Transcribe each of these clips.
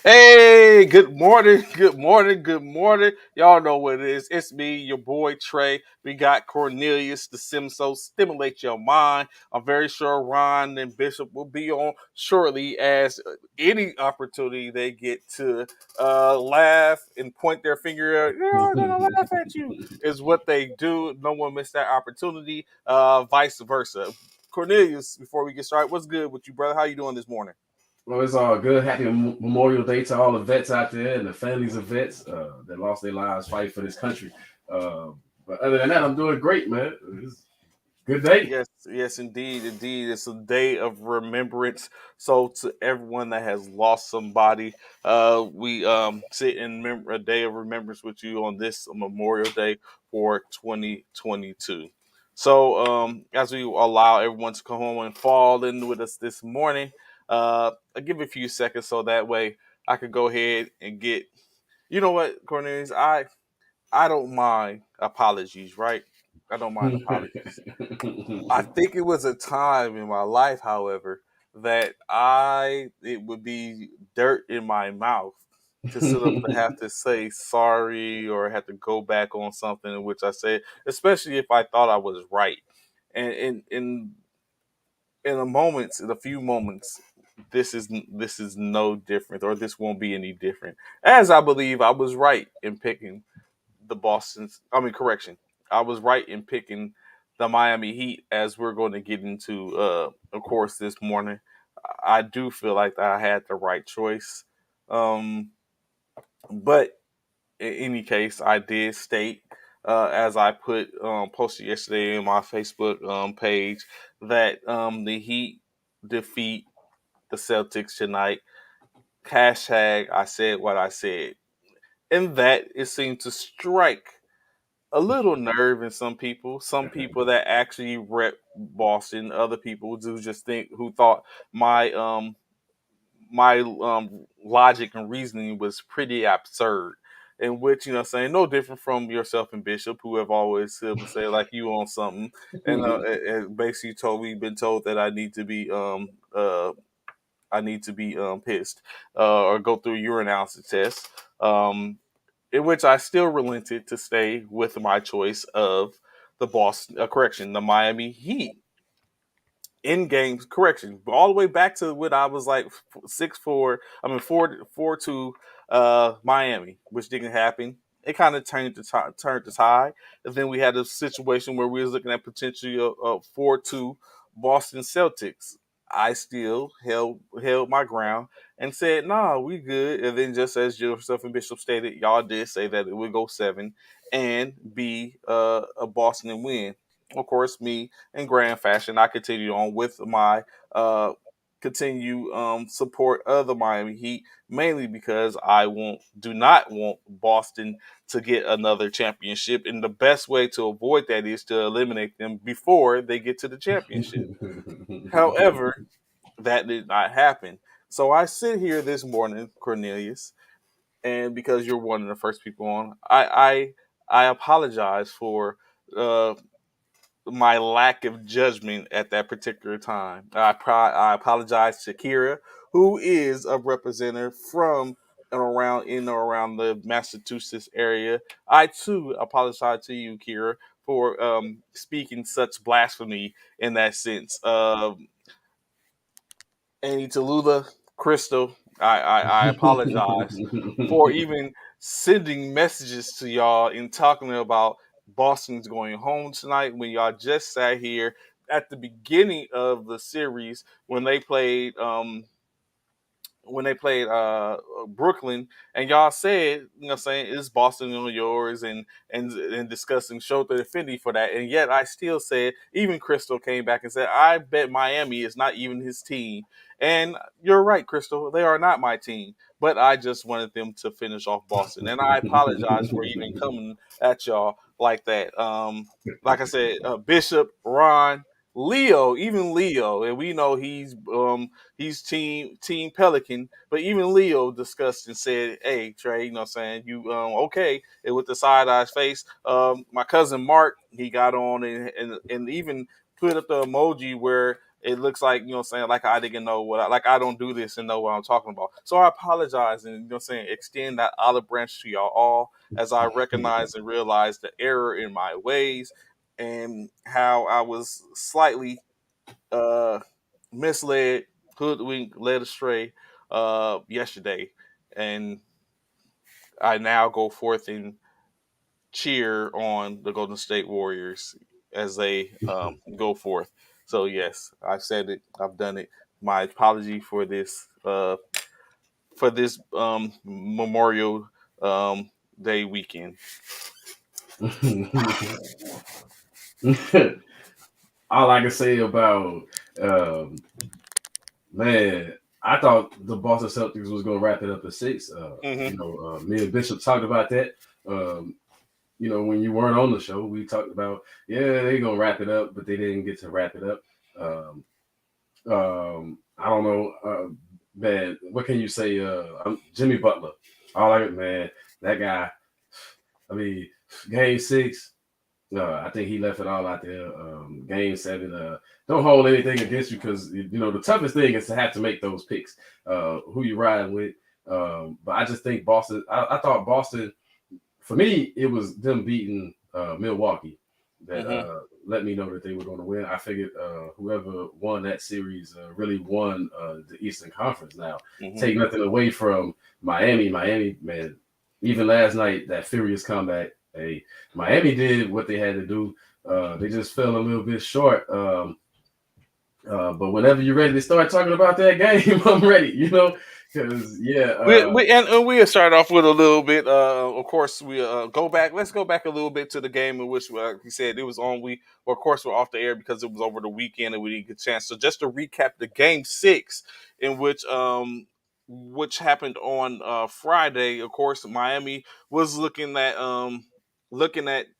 Hey, good morning, good morning, good morning. Y'all know what it is. It's me, your boy Trey. We got Cornelius, the Simso, stimulate your mind. I'm very sure Ron and Bishop will be on shortly as any opportunity they get to laugh and point their finger at, I'm gonna laugh at you, is what they do. No one missed that opportunity, vice versa. Cornelius, before we get started, what's good with you, brother? How you doing this morning? Well, it's all good. Happy Memorial Day to all the vets out there and the families of vets that lost their lives fighting for this country. Uh, but other than that, I'm doing great, man. It's a good day. Yes, yes, indeed, indeed. It's a day of remembrance. So to everyone that has lost somebody, we sit in a day of remembrance with you on this Memorial Day for 2022. So as we allow everyone to come home and fall in with us this morning, I'll give it a few seconds so that way I could go ahead and get. You know what, Cornelius? I don't mind apologies, right? I don't mind apologies. I think it was a time in my life, however, that I it would be dirt in my mouth to sit up to have to say sorry or have to go back on something in which I said, especially if I thought I was right. And in a moments, in a few moments, this is no different, or this won't be any different. As I believe I was right in picking the Boston's. I mean, correction. I was right in picking the Miami Heat, as we're going to get into, of course, this morning. I do feel like I had the right choice, um, but in any case, I did state, as I put posted yesterday in my Facebook page, that the Heat defeat the Celtics tonight. Hashtag I said what I said, and that it seemed to strike a little nerve in some people. Some people that actually rep Boston, other people who just think who thought my logic and reasoning was pretty absurd. In which, saying no different from yourself and Bishop, who have always say like you on something, and basically been told that I need to be pissed, or go through a urinalysis test. In which I still relented to stay with my choice of the Miami Heat in games. Correction, all the way back to when I was like 6-4. I mean 4-2, Miami, which didn't happen. It kind of turned the tide, and then we had a situation where we was looking at potentially a 4-2 Boston Celtics. I still held my ground and said, "Nah, we good." And then, just as yourself and Bishop stated, y'all did say that it would go 7 and be a Boston and win. Of course, me in grand fashion, I continued on with my uh, continue support of the Miami Heat, mainly because I do not want Boston to get another championship, and the best way to avoid that is to eliminate them before they get to the championship. However, that did not happen. So I sit here this morning, Cornelius, and because you're one of the first people on, I apologize for uh, my lack of judgment at that particular time. I apologize to Kira, who is a representative from and around in or around the Massachusetts area. I too apologize to you, Kira, for speaking such blasphemy in that sense. Annie Tallulah, Crystal, I apologize for even sending messages to y'all and talking about Boston's going home tonight when y'all just sat here at the beginning of the series when they played Brooklyn, and y'all said, saying it's Boston on yours, and discussing Shota Affinity for that, and yet I still said, even Crystal came back and said, I bet Miami is not even his team, and you're right, Crystal, they are not my team, but I just wanted them to finish off Boston, and I apologize for even coming at y'all like that. Like I said, Bishop, Ron, Leo, even Leo, and we know he's team Pelican, but even Leo discussed and said, "Hey Trey, saying you okay?" And with the side eyes face, my cousin Mark, he got on and even put up the emoji where it looks like, you know what I'm saying, like I didn't know like I don't do this and know what I'm talking about. So I apologize and, you know what I'm saying, extend that olive branch to y'all all as I recognize and realize the error in my ways and how I was slightly uh, misled, hoodwinked, led astray yesterday. And I now go forth and cheer on the Golden State Warriors as they go forth. So yes, I've said it. I've done it. My apology for this Memorial Day weekend. All I can say about um, man, I thought the Boston Celtics was going to wrap it up at 6. Hmm. Me and Bishop talked about that. Um, when you weren't on the show, we talked about, yeah, they're going to wrap it up, but they didn't get to wrap it up. I don't know, man. What can you say? Jimmy Butler. All I man, that guy. I mean, Game 6. I think he left it all out there. Game 7. Don't hold anything against you because the toughest thing is to have to make those picks. Who you riding with? But I just think Boston. I thought Boston. For me, it was them beating Milwaukee that Hmm. let me know that they were going to win. I figured whoever won that series really won the Eastern Conference. Now, Hmm. take nothing away from Miami. Miami, man, even last night, that furious comeback. Hey, Miami did what they had to do. They just fell a little bit short. But whenever you're ready to start talking about that game, I'm ready, because, yeah. And we start off with a little bit. Of course, we go back. Let's go back a little bit to the game in which, like you said, it was on. Well, of course, we're off the air because it was over the weekend and we didn't get a chance. So just to recap, the game 6, in which happened on Friday. Of course, Miami was looking at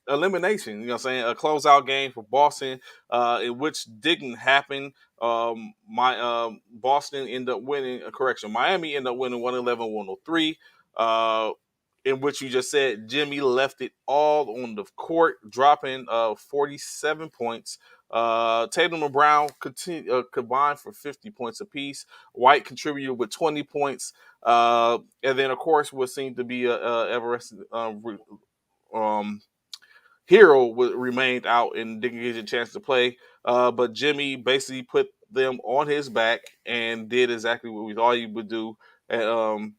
elimination. You know, what I'm saying, a closeout game for Boston, in which didn't happen. My Boston ended up winning. Correction, Miami ended up winning 111-103. In which you just said Jimmy left it all on the court, dropping 47 points. Tatum and Brown combined for 50 points apiece. White contributed with 20 points. And then, of course, what seemed to be a Everest um, Hero remained out and didn't get a chance to play. But Jimmy basically put them on his back and did exactly what we thought he would do, and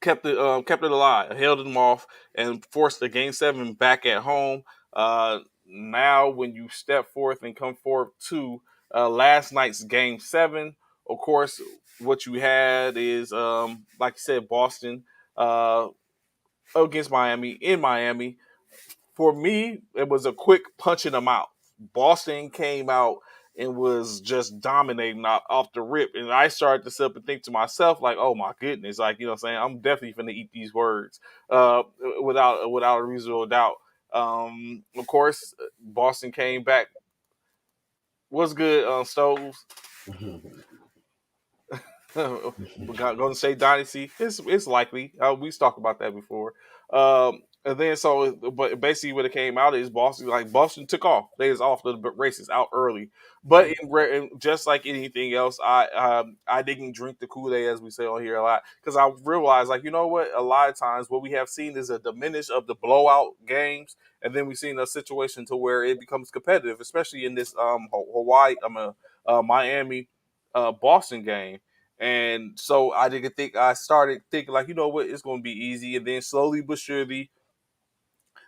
kept it alive, held them off, and forced the game 7 back at home. Now, when you step forth and come forth to last night's game 7, of course, what you had is, like you said, Boston against Miami in Miami. For me, it was a quick punch in the mouth. Boston came out and was just dominating off the rip. And I started to sit up and think to myself, like, oh my goodness, like, you know what I'm saying? I'm definitely going to eat these words without a reasonable doubt. Of course, Boston came back. What's good, Stoves? Golden State Dynasty. It's likely. We talked about that before. And then but basically what it came out is Boston took off. They was off the races out early. But just like anything else, I didn't drink the Kool Aid, as we say on here a lot, because I realized, like, you know what, a lot of times what we have seen is a diminish of the blowout games, and then we've seen a situation to where it becomes competitive, especially in this Hawaii, Miami, Boston game. And so I started thinking, like, you know what, it's going to be easy. And then slowly but surely,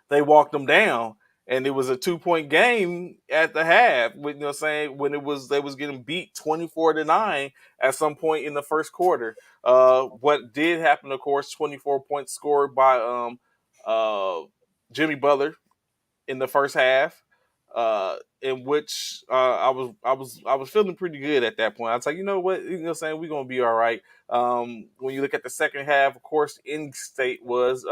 they walked them down. And it was a 2 point game at the half. You know what I'm saying? When they was getting beat 24-9 at some point in the first quarter. What did happen, of course, 24 points scored by uh, Jimmy Butler in the first half, in which I was feeling pretty good at that point. I was like, you know what, saying, we're gonna be all right. When you look at the second half, of course, in state was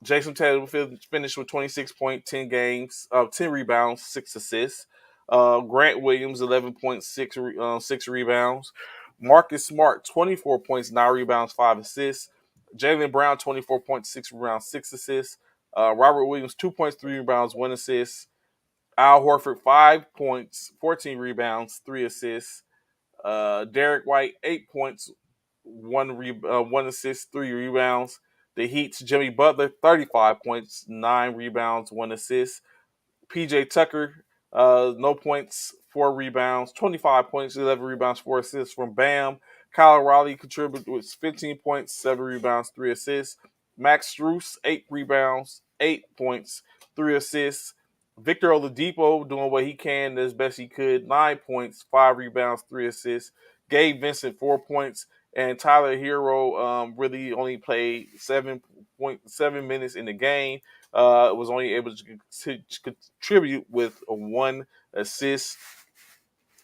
Jason Tatum finished with 26 point, 10 games, 10 rebounds, 6 assists. Grant Williams 11.6 6 rebounds. Marcus Smart 24 points, 9 rebounds, 5 assists. Jalen Brown 24.6 rebounds, 6 assists. Robert Williams 2 points, 3 rebounds, 1 assist. Al Horford 5 points, 14 rebounds, 3 assists. Derek White 8 points, one assist, 3 rebounds. The Heat's Jimmy Butler 35 points, 9 rebounds, 1 assist. PJ Tucker, no points, 4 rebounds, 25 points, 11 rebounds, 4 assists from Bam. Kyle Raleigh contributed with 15 points, 7 rebounds, 3 assists. Max Strus, 8 rebounds, 8 points, 3 assists. Victor Oladipo doing what he can as best he could, 9 points, 5 rebounds, 3 assists. Gabe Vincent, 4 points, and Tyler Hero really only played 7.7 minutes in the game. Was only able to contribute with a 1 assist,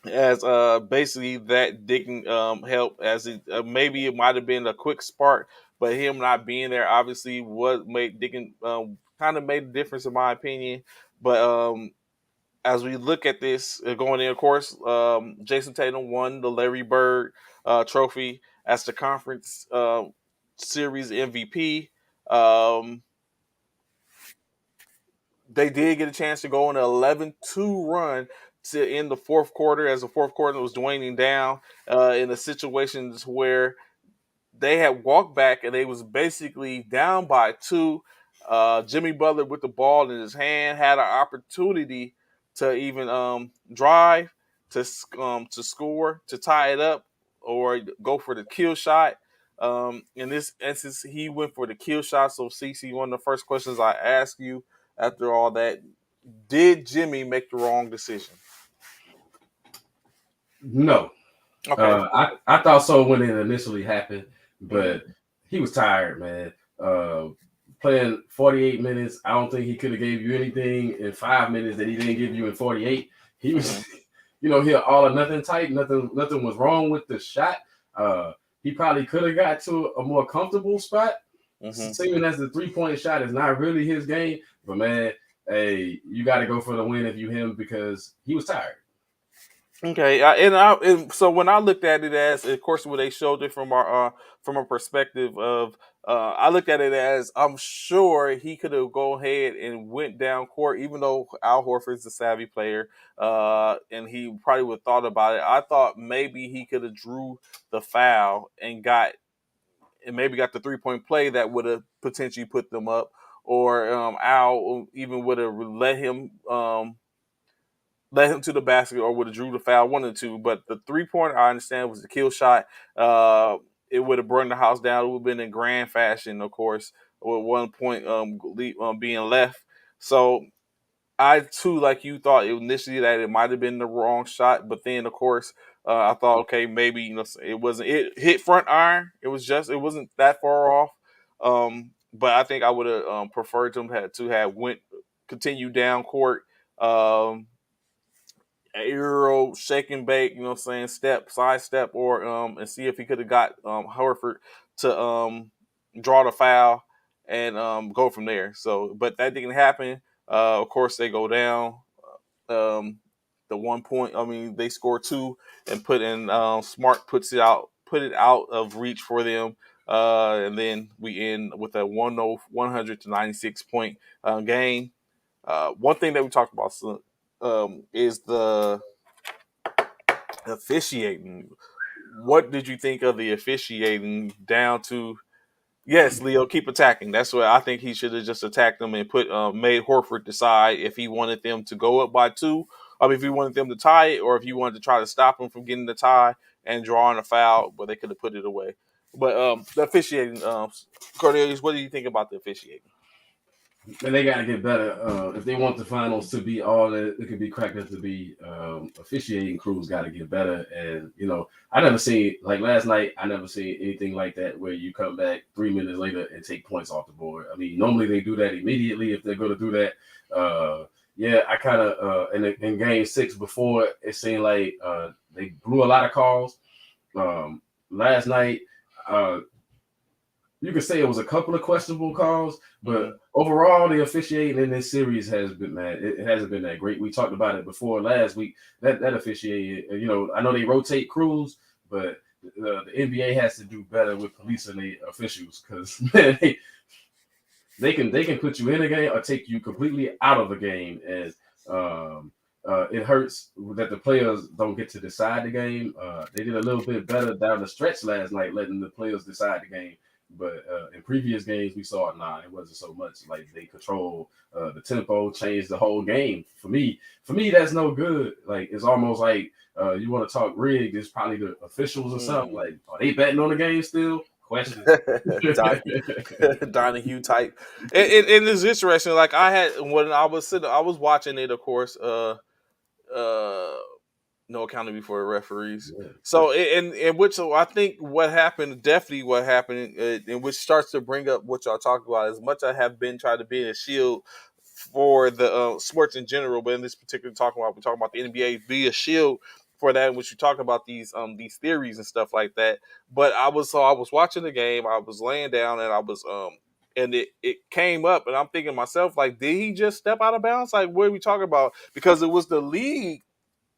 as basically that didn't help, as it maybe it might have been a quick spark, but him not being there obviously was made Dickens kind of made a difference in my opinion. But as we look at this going in, of course, Jason Tatum won the Larry Bird trophy as the conference series MVP. Um, they did get a chance to go on an 11-2 run to end the fourth quarter, as the fourth quarter was waning down in a situation where they had walked back and they was basically down by 2. Jimmy Butler with the ball in his hand had an opportunity to even drive to score, to tie it up, or go for the kill shot. In this instance, he went for the kill shot. So, CC, one of the first questions I ask you after all that: did Jimmy make the wrong decision? No. Okay. I thought so when it initially happened, but Mm-hmm. he was tired, man. Playing 48 minutes, I don't think he could have gave you anything in 5 minutes that he didn't give you in 48. He was, Mm-hmm. he all or nothing type. Nothing was wrong with the shot. He probably could have got to a more comfortable spot, Mm-hmm. seeing as the 3-point shot is not really his game. But man, hey, you got to go for the win if you him, because he was tired. Okay, and so when I looked at it, as of course when they showed it from a perspective of I looked at it as, I'm sure he could have go ahead and went down court, even though Al Horford's a savvy player, and he probably would have thought about it. I thought maybe he could have drew the foul and maybe got the 3-point play that would have potentially put them up, or Al even would have led him to the basket, or would have drew the foul, one of the two. But the 3-pointer, I understand, was the kill shot. It would have burned the house down. It would have been in grand fashion, of course, with 1 point being left. So I too, like you, thought initially that it might have been the wrong shot, but then of course I thought, okay, maybe it wasn't. It hit front iron. It wasn't that far off. But I think I would have preferred them to have went continue down court. Um, Euro shake and bake, step, side step, or and see if he could have got Horford to draw the foul and go from there. So, but that didn't happen. Of course, they go down. Um, the 1 point. I mean, they score 2 and put in. Smart put it out of reach for them. And then we end with a 100 to 96 point game. One thing that we talked about is the officiating. What did you think of the officiating down to? Yes, Leo, keep attacking. That's what I think he should have just attacked them and made Horford decide if he wanted them to go up by 2. I mean, if he wanted them to tie it, or if he wanted to try to stop them from getting the tie and drawing a foul, but they could have put it away. But the officiating, Cornelius, what do you think about the officiating? And they got to get better if they want the finals to be all that it could be cracked up to be. Officiating crews got to get better, and I never seen, like last night. I never seen anything like that where you come back 3 minutes later and take points off the board. I mean, normally they do that immediately if they're going to do that. Yeah, I kind of in game 6 before, it seemed like they blew a lot of calls. Last night, you could say it was a couple of questionable calls, but overall, the officiating in this series has been, man, it hasn't been that great. We talked about it before last week. That officiating, I know they rotate crews, but the NBA has to do better with policing the officials, because they can put you in a game or take you completely out of a game. And It hurts that the players don't get to decide the game. They did a little bit better down the stretch last night, letting the players decide the game. But in previous games, we saw it wasn't so much like they control the tempo, changed the whole game. For me, that's no good. Like it's almost like you want to talk rigged. It's probably the officials or something. Like, are they betting on the game still? Question. Donahue type. And it's interesting. Like I had when I was watching it, of course. Uh, no accountability for the referees. Yeah. So in which I think what happened, definitely what happened, in which starts to bring up what y'all talk about. As much I have been trying to be a shield for the sports in general, but in this particular we're talking about the NBA, be a shield for that, in which you talk about these theories and stuff like that. But I was watching the game, I was laying down, and I was and it came up, and I'm thinking to myself, like, did he just step out of bounds? Like, what are we talking about? Because it was the league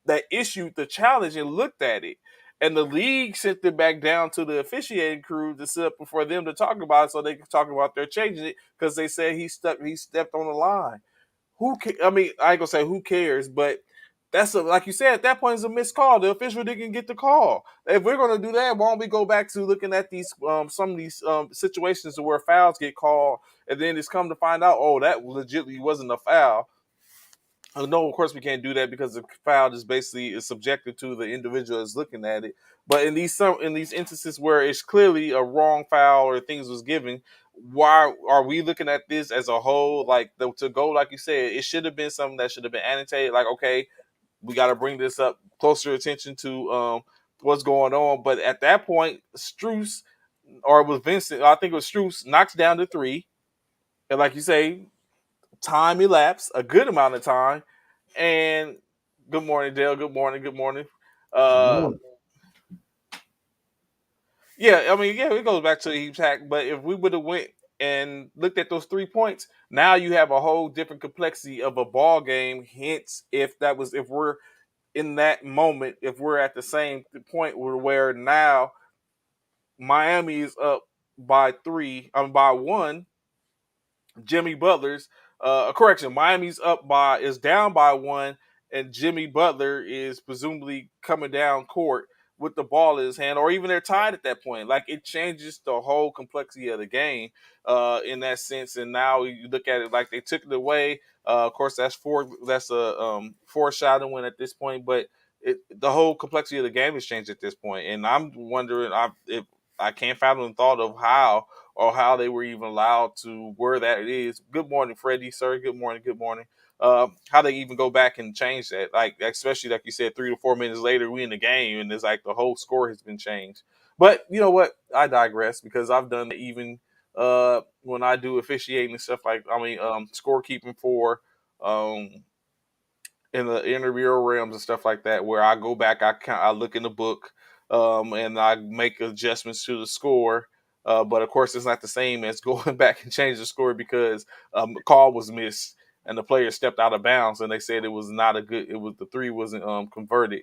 that issued the challenge and looked at it. And the league sent it back down to the officiating crew to sit up for them to talk about it so they could talk about their changing it because they said he stepped on the line. I mean, I ain't gonna say who cares, but like you said, at that point it's a missed call. The official didn't get the call. If we're gonna do that, why don't we go back to looking at these some of these situations where fouls get called, and then it's come to find out, oh, that legitimately wasn't a foul. No, of course we can't do that because the foul is basically is subjected to the individual that's looking at it. But in these instances where it's clearly a wrong foul or things was given, why are we looking at this as a whole? Like to go, like you said, it should have been something that should have been annotated. Like, okay, we got to bring this up closer attention to what's going on. But at that point, Struess or it was Vincent, I think it was Struess, knocks down the three, and like you say, time elapsed, a good amount of time. And good morning, Dale. Good morning. Good morning. Uh, yeah, I mean, yeah, it goes back to the Heaps hack. But if we would have went and looked at those 3 points, now you have a whole different complexity of a ball game. Hence, if we're in that moment, if we're at the same point where now Miami is up by three, by one, Jimmy Butler's correction, Miami's is down by one, and Jimmy Butler is presumably coming down court with the ball in his hand, or even they're tied at that point. Like it changes the whole complexity of the game in that sense. And now you look at it like they took it away. Of course, that's a foreshadowing at this point, but the whole complexity of the game has changed at this point. And I'm wondering if I can't fathom the thought of how they were even allowed to where that it is. Good morning, Freddie, sir. Good morning. Good morning. How they even go back and change that? Like, especially like you said, 3 to 4 minutes later, we in the game, and it's like the whole score has been changed. But you know what? I digress because I've done that even when I do officiating and stuff scorekeeping for um, in the interview realms and stuff like that, where I go back, I look in the book, and I make adjustments to the score. But of course, it's not the same as going back and change the score because a call was missed and the player stepped out of bounds, and they said it was not a good. It was the three wasn't converted.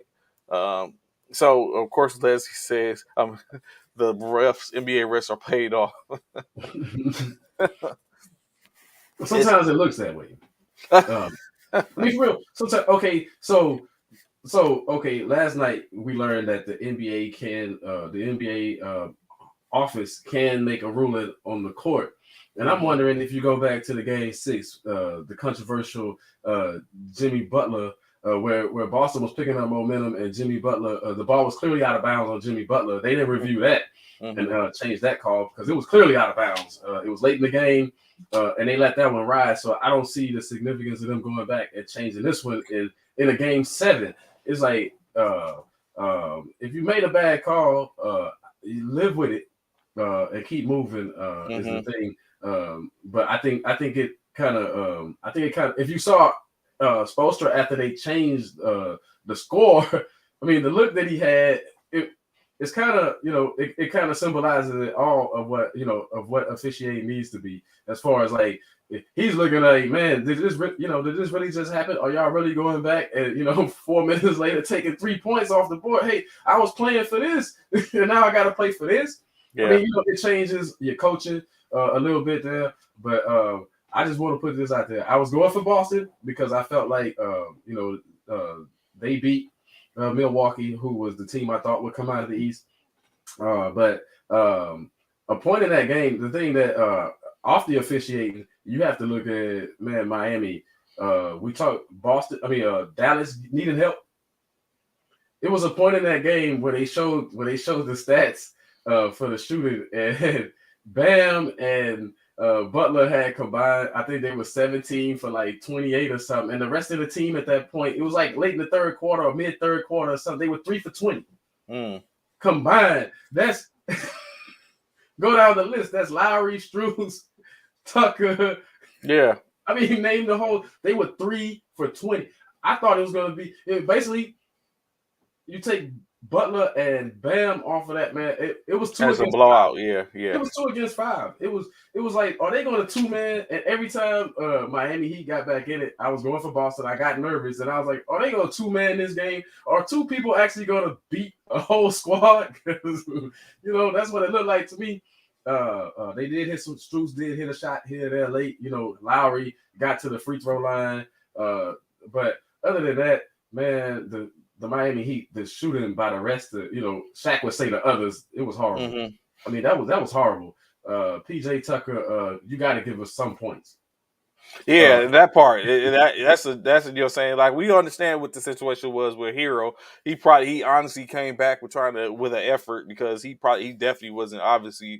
Um, so of course, Leslie says the refs, NBA refs, are paid off. Sometimes it looks that way. I mean, for real. Sometimes, okay, okay. Last night we learned that the NBA office can make a ruling on the court, and I'm wondering if you go back to the game 6, the controversial Jimmy Butler. Where Boston was picking up momentum and Jimmy Butler, the ball was clearly out of bounds on Jimmy Butler. They didn't review that and change that call because it was clearly out of bounds. It was late in the game, and they let that one ride. So I don't see the significance of them going back and changing this one in a game 7. It's like if you made a bad call, you live with it and keep moving is the thing. But I think it kind of if you saw Spoelstra after they changed the score, I mean the look that he had, it's kind of it kind of symbolizes it all of what officiating needs to be as far as like he's looking like, man, did this really just happen? Are y'all really going back and 4 minutes later taking 3 points off the board? Hey, I was playing for this and now I got to play for this. Yeah. I mean, it changes your coaching a little bit there, but I just want to put this out there. I was going for Boston because I felt like they beat Milwaukee, who was the team I thought would come out of the East. But a point in that game, the thing that off the officiating, you have to look at Miami. We talked Boston. I mean Dallas needing help. It was a point in that game where they showed the stats for the shooting, and Bam and Butler had combined. I think they were 17 for like 28 or something, and the rest of the team at that point, it was like late in the third quarter or mid third quarter or something. They were 3 for 20 combined. That's go down the list. That's Lowry, Struz, Tucker. Yeah. I mean, name the whole. They were 3 for 20. I thought it was going to be basically you take Butler and Bam off of that, man. It was 2 As a against 5. blowout, yeah. It was 2 against 5. It was like, are they going to 2-man? And every time Miami Heat got back in it, I was going for Boston. I got nervous, and I was like, are they going to 2-man this game? Are 2 people actually going to beat a whole squad? Because that's what it looked like to me. They did hit some. Struz did hit a shot here there late. Lowry got to the free throw line. But other than that, man, the Miami Heat, the shooting by the rest of, Shaq would say the others, it was horrible. Mm-hmm. I mean, that was horrible. PJ Tucker, you got to give us some points. Yeah, that part. That's what you're saying. Like, we understand what the situation was with Hero. He honestly came back with an effort, because he definitely wasn't obviously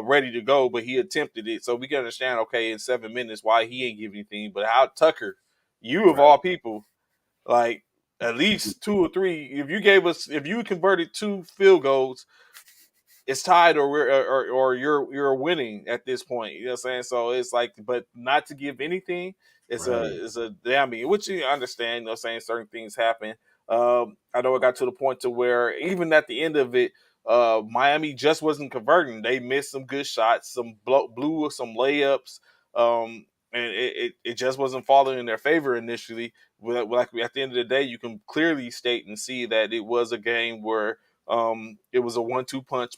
ready to go, but he attempted it. So we can understand, okay, in 7 minutes why he ain't giving anything. But how Tucker, you of Right. all people, like at least 2 or 3. If you converted 2 field goals, it's tied, or you're winning at this point. You know what I'm saying? So it's like, but not to give anything, Right. it's a damn, which you understand. You know what I'm saying? Certain things happen. I know it got to the point to where even at the end of it, Miami just wasn't converting. They missed some good shots, some blew some layups, and it just wasn't falling in their favor initially. Like, at the end of the day, you can clearly state and see that it was a game where it was a 1-2 punch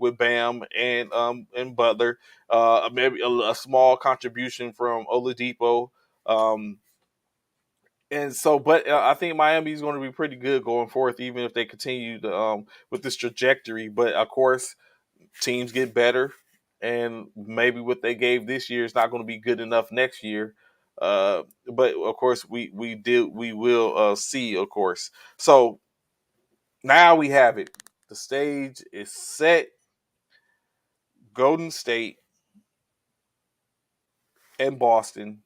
with Bam and Butler. Maybe a small contribution from Oladipo. Um, and so, but I think Miami is going to be pretty good going forth, even if they continue with this trajectory. But of course, teams get better, and maybe what they gave this year is not going to be good enough next year. But of course, we will see, of course. So now we have it. The stage is set. Golden State and Boston.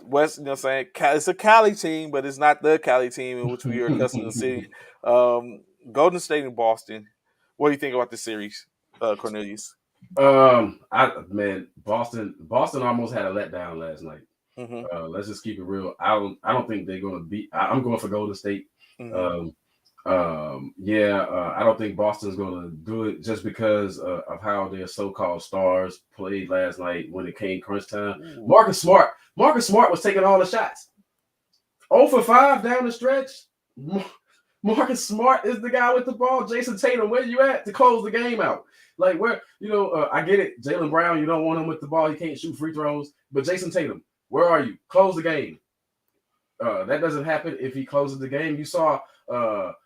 West, you know what I'm saying? It's a Cali team, but it's not the Cali team in which we are accustomed to seeing. Golden State and Boston. What do you think about this series, Cornelius? Boston almost had a letdown last night. Mm-hmm. Let's just keep it real. I don't think they're going to beat. I'm going for Golden State. Mm-hmm. I don't think Boston's going to do it just because of how their so-called stars played last night when it came crunch time. Ooh. Marcus Smart was taking all the shots. 0 for 5 down the stretch. Marcus Smart is the guy with the ball. Jason Tatum, where you at to close the game out? Like, where, I get it. Jaylen Brown, you don't want him with the ball. He can't shoot free throws. But Jason Tatum, where are you? Close the game. That doesn't happen if he closes the game. You saw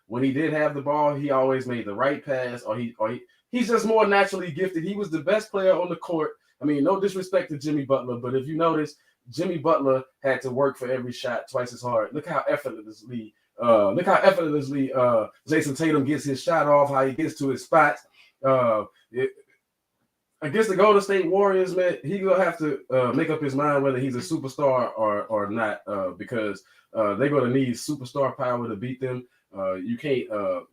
when he did have the ball, he always made the right pass, or he's just more naturally gifted. He was the best player on the court. I mean, no disrespect to Jimmy Butler, but if you notice, Jimmy Butler had to work for every shot twice as hard. Look how effortlessly Jason Tatum gets his shot off, how he gets to his spots. Against the Golden State Warriors, man, he's gonna have to make up his mind whether he's a superstar or not, because they're gonna need superstar power to beat them. You can't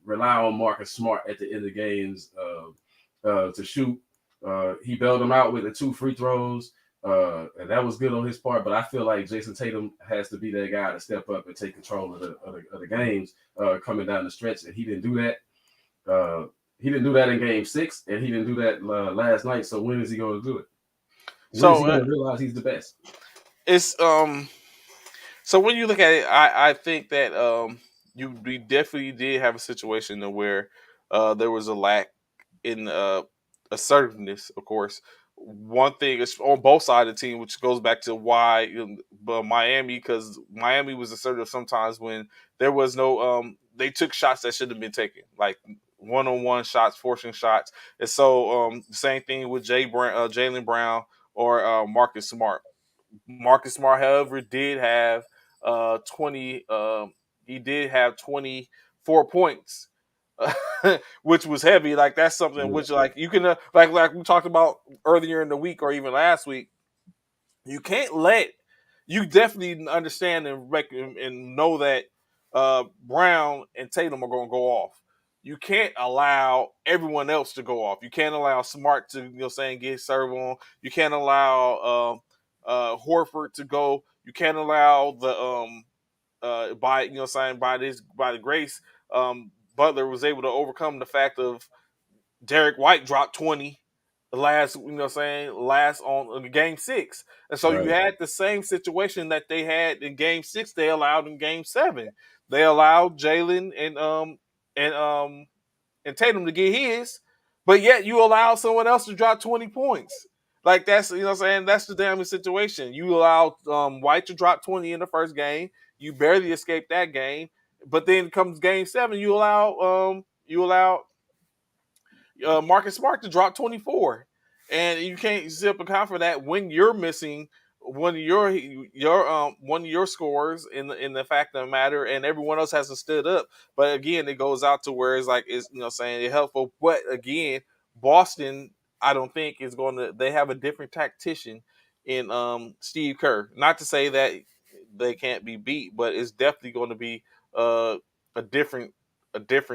rely on Marcus Smart at the end of the games to shoot. He bailed him out with the 2 free throws, and that was good on his part. But I feel like Jason Tatum has to be that guy to step up and take control of the games coming down the stretch, and he didn't do that. He didn't do that in Game 6, and he didn't do that last night. So when is he going to do it? When is he going to realize he's the best? It's So when you look at it, I think that we definitely did have a situation where there was a lack in assertiveness, of course, one thing is on both sides of the team, which goes back to why Miami, because Miami was assertive sometimes when there was no they took shots that should have been taken, like one-on-one shots, forcing shots. And so same thing with Jalen Brown or Marcus Smart. Marcus Smart, however, did have 20. He did have 24 points, which was heavy. Like that's something Yeah. which like you can like we talked about earlier in the week or even last week. You can't let you definitely understand and know that Brown and Tatum are going to go off. You can't allow everyone else to go off. You can't allow Smart to saying get served on. You can't allow Horford to go. You can't allow the by saying by the grace Butler was able to overcome the fact of Derek White dropped 20 last, last on game 6. And so you Right. had the same situation that they had in game 6, they allowed in game 7. They allowed Jalen and and Tatum to get his, but yet you allow someone else to drop 20 points. Like that's that's the damning situation. You allowed White to drop 20 in the first game. You barely escaped that game. But then comes game 7, you allow Marcus Smart to drop 24, and you can't zip account for that when you're missing one of your scores in the fact of the matter, and everyone else hasn't stood up. But again, it goes out to where it's like it's saying it's helpful. But again, Boston, I don't think is going to. They have a different tactician in Steve Kerr. Not to say that they can't be beat, but it's definitely going to be uh, a different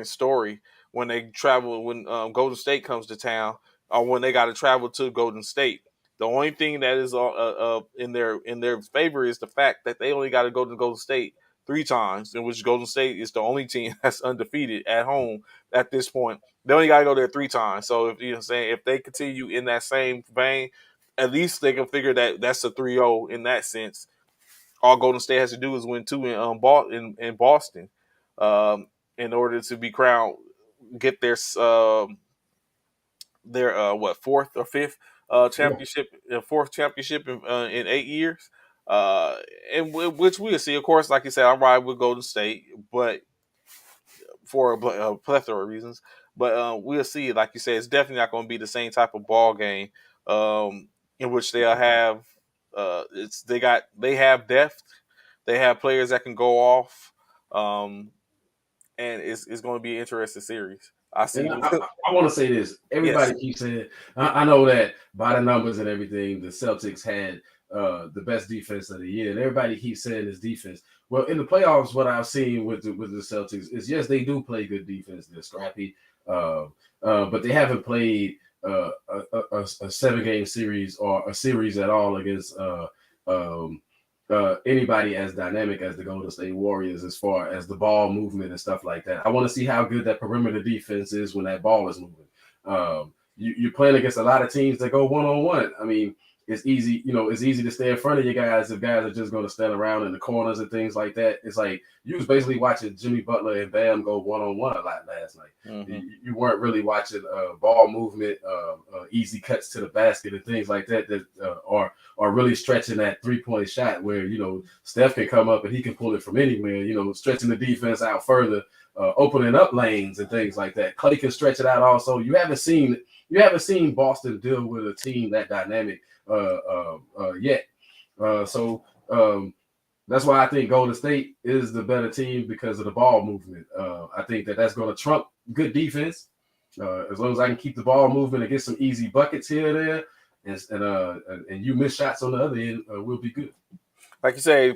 story when they travel when Golden State comes to town, or when they got to travel to Golden State. The only thing that is in their favor is the fact that they only got to go to Golden State 3 times, in which Golden State is the only team that's undefeated at home at this point. They only got to go there 3 times. So if saying if they continue in that same vein, at least they can figure that that's a 3-0 in that sense. All Golden State has to do is win 2 in Boston, in order to be crowned, get their what fourth or fifth Yeah. championship, fourth championship in 8 years. Uh, and which we'll see. Of course, like you said, I ride with Golden State, but for a plethora of reasons. But we'll see. Like you said, it's definitely not going to be the same type of ball game in which they'll have. They have depth. They have players that can go off. Um, and it's going to be an interesting series. I And see. I want to say this. Yes. Everybody keeps saying, I know that by the numbers and everything, the Celtics had the best defense of the year. And everybody keeps saying this defense. Well, in the playoffs, what I've seen with the Celtics is, yes, they do play good defense. They're scrappy. But they haven't played a 7-game series or a series at all against um, anybody as dynamic as the Golden State Warriors as far as the ball movement and stuff like that. I want to see how good that perimeter defense is when that ball is moving. You're playing against a lot of teams that go one-on-one. I mean, it's easy, it's easy to stay in front of you guys if guys are just going to stand around in the corners and things like that. It's like you was basically watching Jimmy Butler and Bam go one-on-one a lot last night. Mm-hmm. You weren't really watching ball movement, easy cuts to the basket and things like that are really stretching that 3-point shot where, Steph can come up and he can pull it from anywhere, stretching the defense out further, opening up lanes and things like that. Clay can stretch it out also. You haven't seen Boston deal with a team that dynamic yet. So that's why I think Golden State is the better team because of the ball movement. I think that's going to trump good defense. As long as I can keep the ball moving and get some easy buckets here and there, and you miss shots on the other end, we'll be good. Like you say,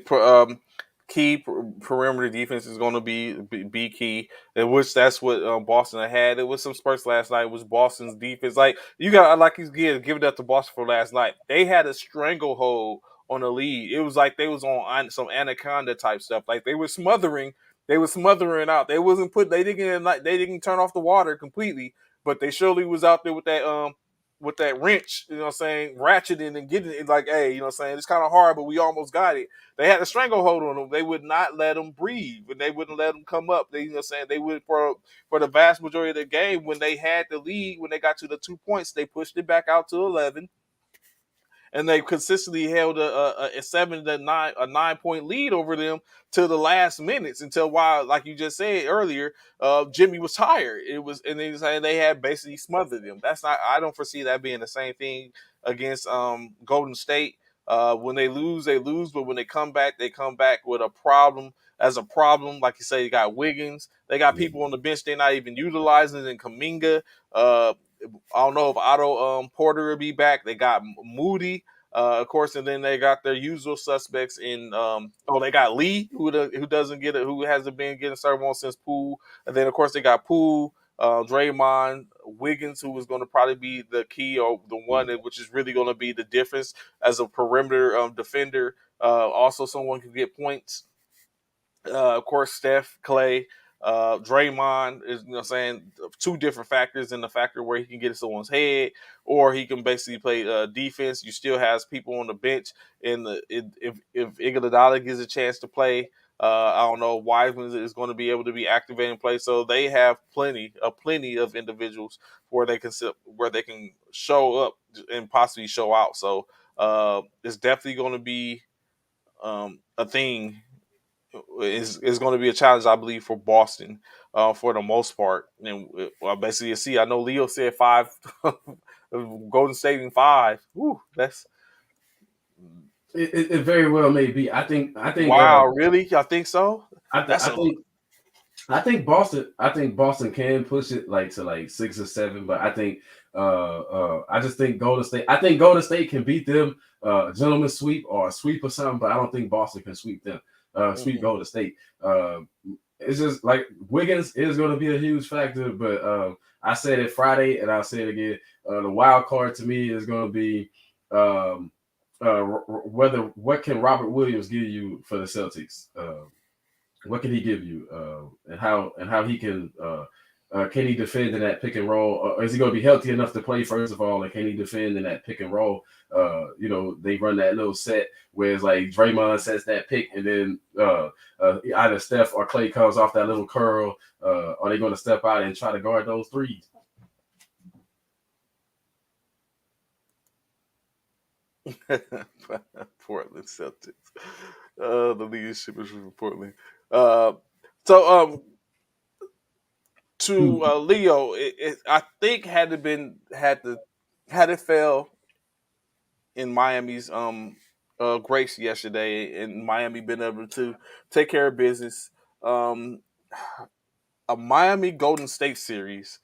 key perimeter defense is going to be key. In which that's what Boston had. It was some spurts last night. It was Boston's defense. Like you got, like you give it up to Boston for last night. They had a stranglehold on the lead. It was like they was on some anaconda type stuff. Like they were smothering. They were smothering out. They wasn't put. They didn't turn off the water completely, but they surely was out there with that wrench, ratcheting and getting it like, hey, it's kind of hard, but we almost got it. They had a stranglehold on them. They would not let them breathe, and they wouldn't let them come up. They would for the vast majority of the game when they had the lead, when they got to the 2 points, they pushed it back out to 11. and they consistently held a 7 to 9 point lead over them to the last minutes until, while, like you just said earlier, Jimmy was tired. It was, and they had basically smothered them. That's not. I don't foresee that being the same thing against Golden State. When they lose, they lose, but when they come back with a problem. As a problem, like you say, you got Wiggins. They got people on the bench they're not even utilizing. And Kaminga, uh, I don't know if Otto Porter will be back. They got Moody, of course, and then they got their usual suspects in. They got Lee, who doesn't get it, who hasn't been getting served on since Poole, and then of course they got Poole, Draymond, Wiggins, who is going to probably be the key or the one which is really going to be the difference as a perimeter defender. Also, someone can get points. Of course, Steph, Clay, Draymond is, saying, two different factors. In the factor where he can get in someone's head, or he can basically play defense. You still has people on the bench, and if Iguodala gets a chance to play, I don't know, Wiseman is going to be able to be activated and play. So they have plenty of individuals where they can show up and possibly show out. So it's definitely going to be a thing is going to be a challenge, I believe, for Boston for the most part. And basically, you see, I know Leo said 5, Golden State in 5. Woo, that's It very well may be. I think. Wow, really? I think so. I, th- That's I a think. I think Boston. I think Boston can push it like to like 6 or 7, but I think. I just think Golden State. I think Golden State can beat them, gentleman's sweep or a sweep or something. But I don't think Boston can sweep them. Sweep Golden State. It's just like Wiggins is going to be a huge factor. But I said it Friday, and I'll say it again. The wild card to me is going to be. What can Robert Williams give you for the Celtics? What can he give you, and how he can he defend in that pick and roll? Or is he going to be healthy enough to play, first of all, and can he defend in that pick and roll? They run that little set where it's like Draymond sets that pick, and then either Steph or Clay comes off that little curl. Are they going to step out and try to guard those threes? Portland Celtics. The leadership is from Portland. Uh, so to Leo, I think had it fell in Miami's grace yesterday, and Miami been able to take care of business. Um, a Miami Golden State series.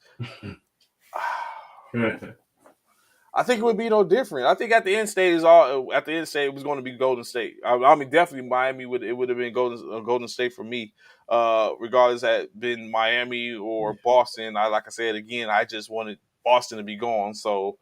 I think it would be no different. I think at the end state it was going to be Golden State. I mean, definitely Miami would have been Golden State for me. Regardless had been Miami or Boston. Like I said again, I just wanted Boston to be gone. So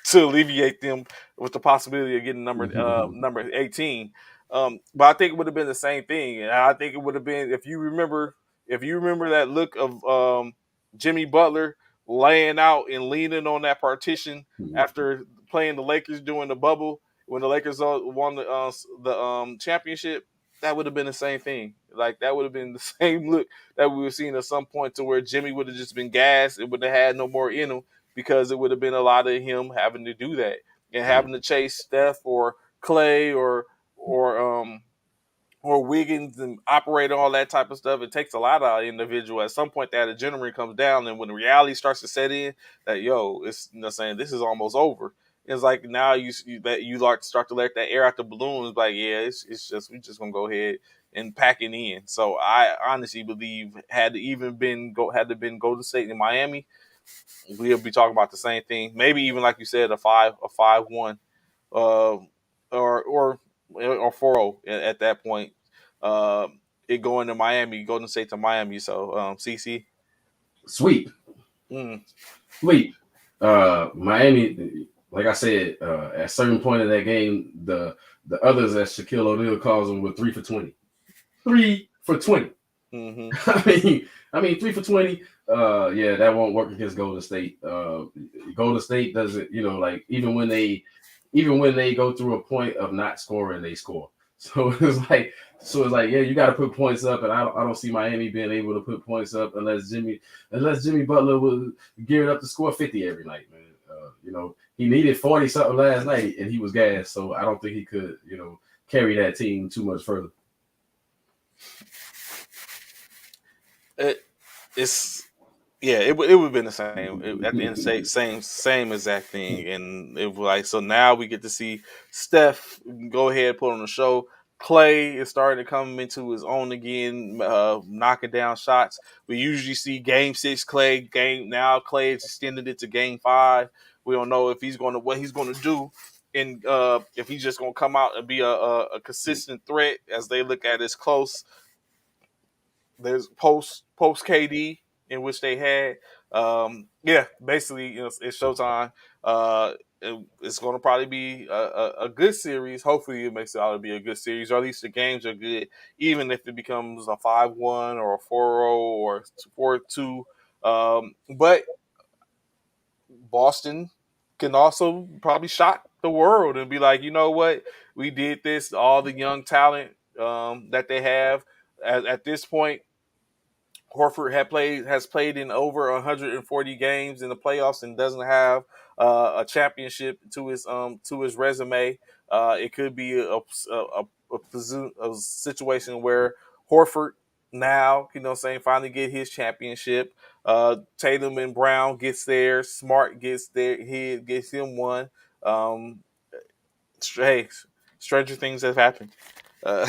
to alleviate them with the possibility of getting number 18. But I think it would have been the same thing, and I think it would have been if you remember that look of Jimmy Butler laying out and leaning on that partition after playing the Lakers during the bubble when the Lakers won the championship. That would have been the same thing. Like that would have been the same look that we were seeing at some point, to where Jimmy would have just been gassed. It would have had no more in him, because it would have been a lot of him having to do that and having to chase Steph or Clay or Wiggins and operate all that type of stuff. It takes a lot out of an individual. At some point, that adrenaline comes down, and when the reality starts to set in, that it's saying this is almost over. It's like now you like start to let that air out the balloon. It's like, yeah, it's just we just gonna go ahead and pack it in. So I honestly believe had been Golden State and Miami, we'll be talking about the same thing. Maybe even like you said, a 5-1, or 4-0 at that point. It going to Miami, Golden State to Miami. So CC Sweep. Mm. Sweep. Miami, like I said, at a certain point in that game, the others, as Shaquille O'Neal calls them, were 3 for 20. 3 for 20. Mm-hmm. I mean, 3 for 20. Yeah, that won't work against Golden State. Golden State doesn't, like even when they go through a point of not scoring, they score. So it's like, yeah, you got to put points up, and I don't see Miami being able to put points up unless Jimmy Butler will gear it up to score 50 every night, man. He needed 40 something last night, and he was gassed. So I don't think he could, carry that team too much further. It, it's it would have been the same at the end. Same exact thing, and it was like so. Now we get to see Steph go ahead put on the show. Clay is starting to come into his own again, knocking down shots. We usually see Game 6 Clay. Clay is extended it to Game 5. We don't know if what he's going to do, and if he's just going to come out and be a consistent threat as they look at his close. There's post KD in which they had. Basically, it's Showtime. It's going to probably be a good series. Hopefully, it makes it out to be a good series, or at least the games are good, even if it becomes a 5-1 or a 4-0 or 4-2. But Boston can also probably shock the world and be like, you know what, we did this. All the young talent that they have at this point. Horford has played in over 140 games in the playoffs and doesn't have a championship to his resume. It could be a situation where Horford now, finally get his championship. Tatum and Brown gets there. Smart gets there. He gets him one. Um, hey, stranger things have happened. Uh,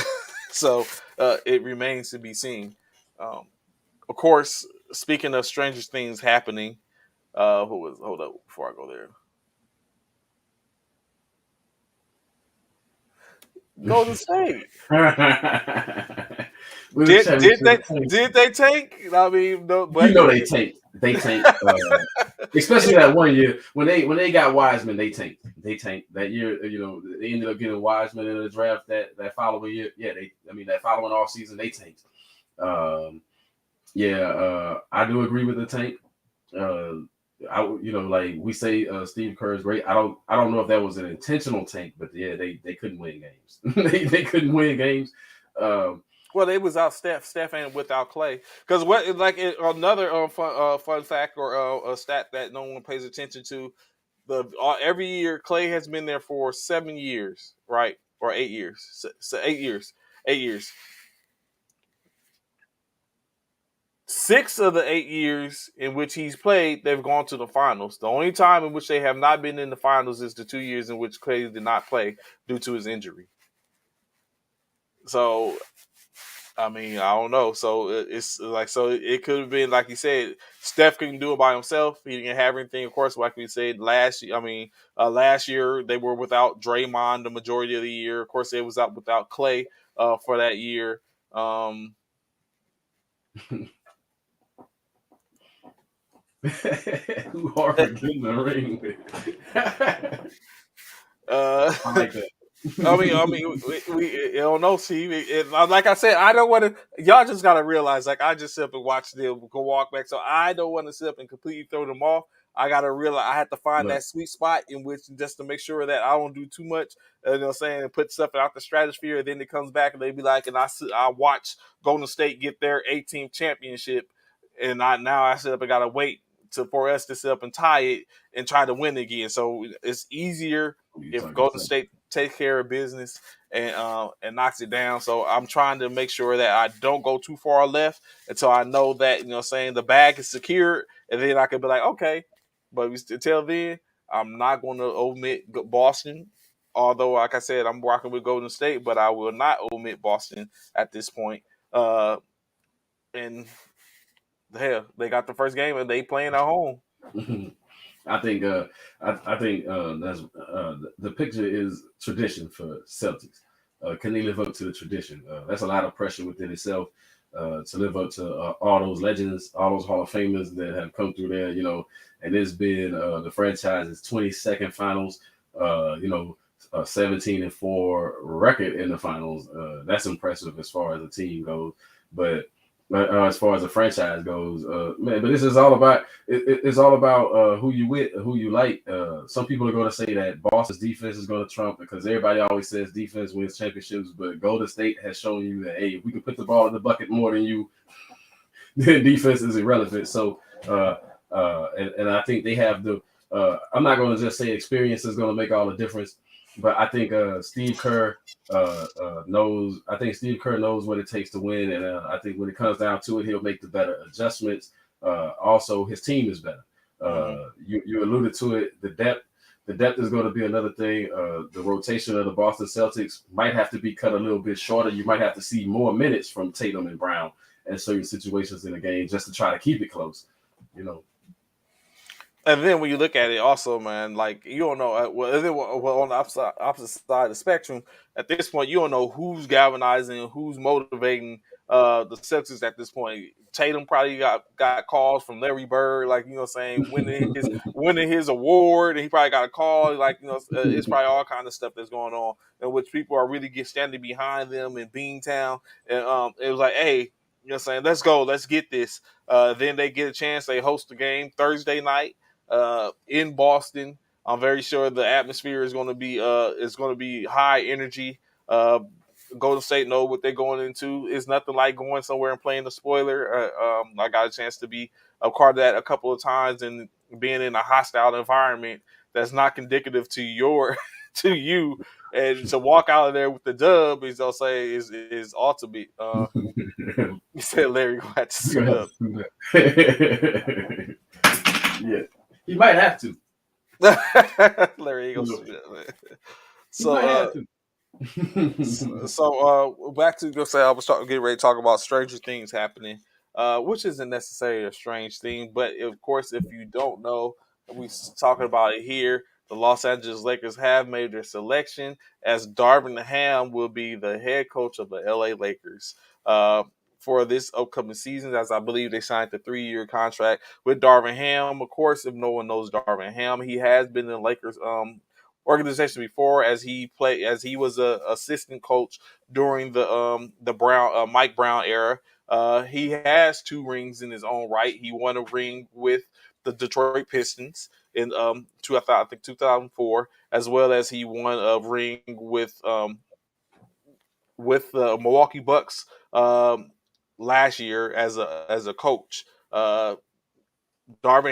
so it remains to be seen. Um, of course, speaking of stranger things happening, hold up before I go there. Golden State. Did they tank? I mean, no, but they tanked. They tanked. Especially that one year when they got Wiseman, they tanked. They tanked that year. They ended up getting Wiseman in the draft that following year. Yeah, that following off season they tanked. I do agree with the tank. Like we say, Steve Kerr is great. I don't know if that was an intentional tank, but yeah, they couldn't win games. they couldn't win games. Well, they was out Steph ain't without Clay. Because another fun fact or a stat that no one pays attention to, every year Clay has been there for 7 years, right? Or 8 years. So 8 years. 8 years. 6 of the 8 years in which he's played, they've gone to the finals. The only time in which they have not been in the finals is the 2 years in which Clay did not play due to his injury. So, I mean, I don't know. So it's like, so it could have been, like you said, Steph couldn't do it by himself. He didn't have anything, of course, like we said last year they were without Draymond the majority of the year. Of course, they was out without Clay for that year. Who Harvard getting the ring? I like that. we don't know. See, like I said, I don't want to. Y'all just gotta realize, like I just sit up and watch them go walk back, so I don't want to sit up and completely throw them off. I gotta realize I have to find that sweet spot in which just to make sure that I don't do too much. Saying, and put stuff out the stratosphere, and then it comes back and they be like, and I watch Golden State get their 18th championship, and I sit up and gotta wait for us to sit up and tie it and try to win again. So it's easier if Golden State takes care of business and knocks it down. So I'm trying to make sure that I don't go too far left until I know that the bag is secured, and then I can be like, okay. But until then, I'm not going to omit Boston. Although, like I said, I'm rocking with Golden State, but I will not omit Boston at this point. And hell, they got the first game and they playing at home. I think that's the picture is tradition for Celtics. Can they live up to the tradition? That's a lot of pressure within itself to live up to all those legends, all those Hall of Famers that have come through there. And it's been the franchise's 22nd finals. 17-4 record in the finals. That's impressive as far as the team goes, but. As far as the franchise goes, man, but this is all about it's all about who you with, who you like. Some people are going to say that Boston's defense is going to trump because everybody always says defense wins championships, but Golden State has shown you that hey, if we can put the ball in the bucket more than you, then defense is irrelevant. So, and I think they have the I'm not going to just say experience is going to make all the difference, but I think Steve Kerr knows. I think Steve Kerr knows what it takes to win, and I think when it comes down to it, he'll make the better adjustments. Also, his team is better. Mm-hmm. You alluded to it. The depth is going to be another thing. The rotation of the Boston Celtics might have to be cut a little bit shorter. You might have to see more minutes from Tatum and Brown in certain situations in the game just to try to keep it close. You know. And then when you look at it, also, man, like you don't know. Well, on the opposite side of the spectrum, at this point, you don't know who's galvanizing, who's motivating the Celtics at this point. Tatum probably got calls from Larry Bird, like you know, saying winning his award, and he probably got a call, like you know, it's probably all kind of stuff that's going on, in which people are really get standing behind them in Beantown, and it was like, hey, you know, what I'm saying, let's go, let's get this. Then they get a chance, they host the game Thursday night in Boston. I'm very sure the atmosphere is going to be high energy. Uh, Golden State know what they're going into. It's nothing like going somewhere and playing the spoiler. I got a chance to be a part of that a couple of times, and being in a hostile environment that's not conducive to your to you, and to walk out of there with the dub, is they'll say is ultimate. You said Larry gonna have to You suit have up. to do that. Yeah, he might have to. Larry ain't gonna You know, suit up, man. he So might have to. back to go say I was getting ready to talk about Stranger Things happening, which isn't necessarily a strange thing, but of course, if you don't know, talking about it here. The Los Angeles Lakers have made their selection as Darvin Ham will be the head coach of the LA Lakers uh, for this upcoming season, as I believe they signed the 3-year contract with Darvin Ham. Of course, if no one knows Darvin Ham, he has been in the Lakers organization before, as he was a assistant coach during the Brown Mike Brown era. He has 2 rings in his own right. He won a ring with the Detroit Pistons in I think 2004, as well as he won a ring with the Milwaukee Bucks last year as a coach. Darvin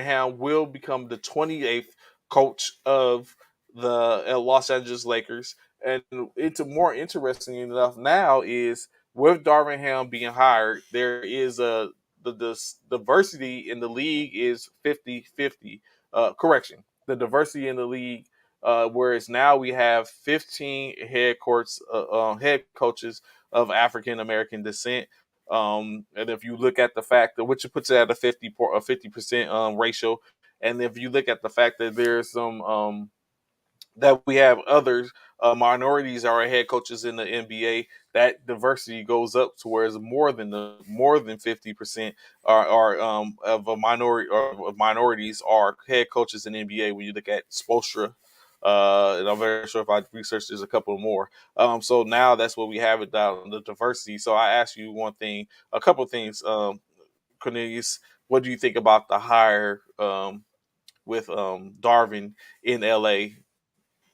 Ham will become the 28th coach of the Los Angeles Lakers. And it's more interesting enough now is with Darvin Ham being hired, there is the diversity in the league is 50-50. Correction. The diversity in the league, whereas now we have 15 head coaches of African American descent. And if you look at the fact that, which puts it at a 50% ratio, and if you look at the fact that there's some that we have others minorities are head coaches in the NBA, that diversity goes up to where it's more than 50% are of a minority or of minorities are head coaches in the NBA. When you look at Spoelstra, and I'm very sure if I researched, there's a couple more. So now that's what we have it down the diversity. So I ask you one thing, a couple of things, Cornelius. What do you think about the hire with Darvin in LA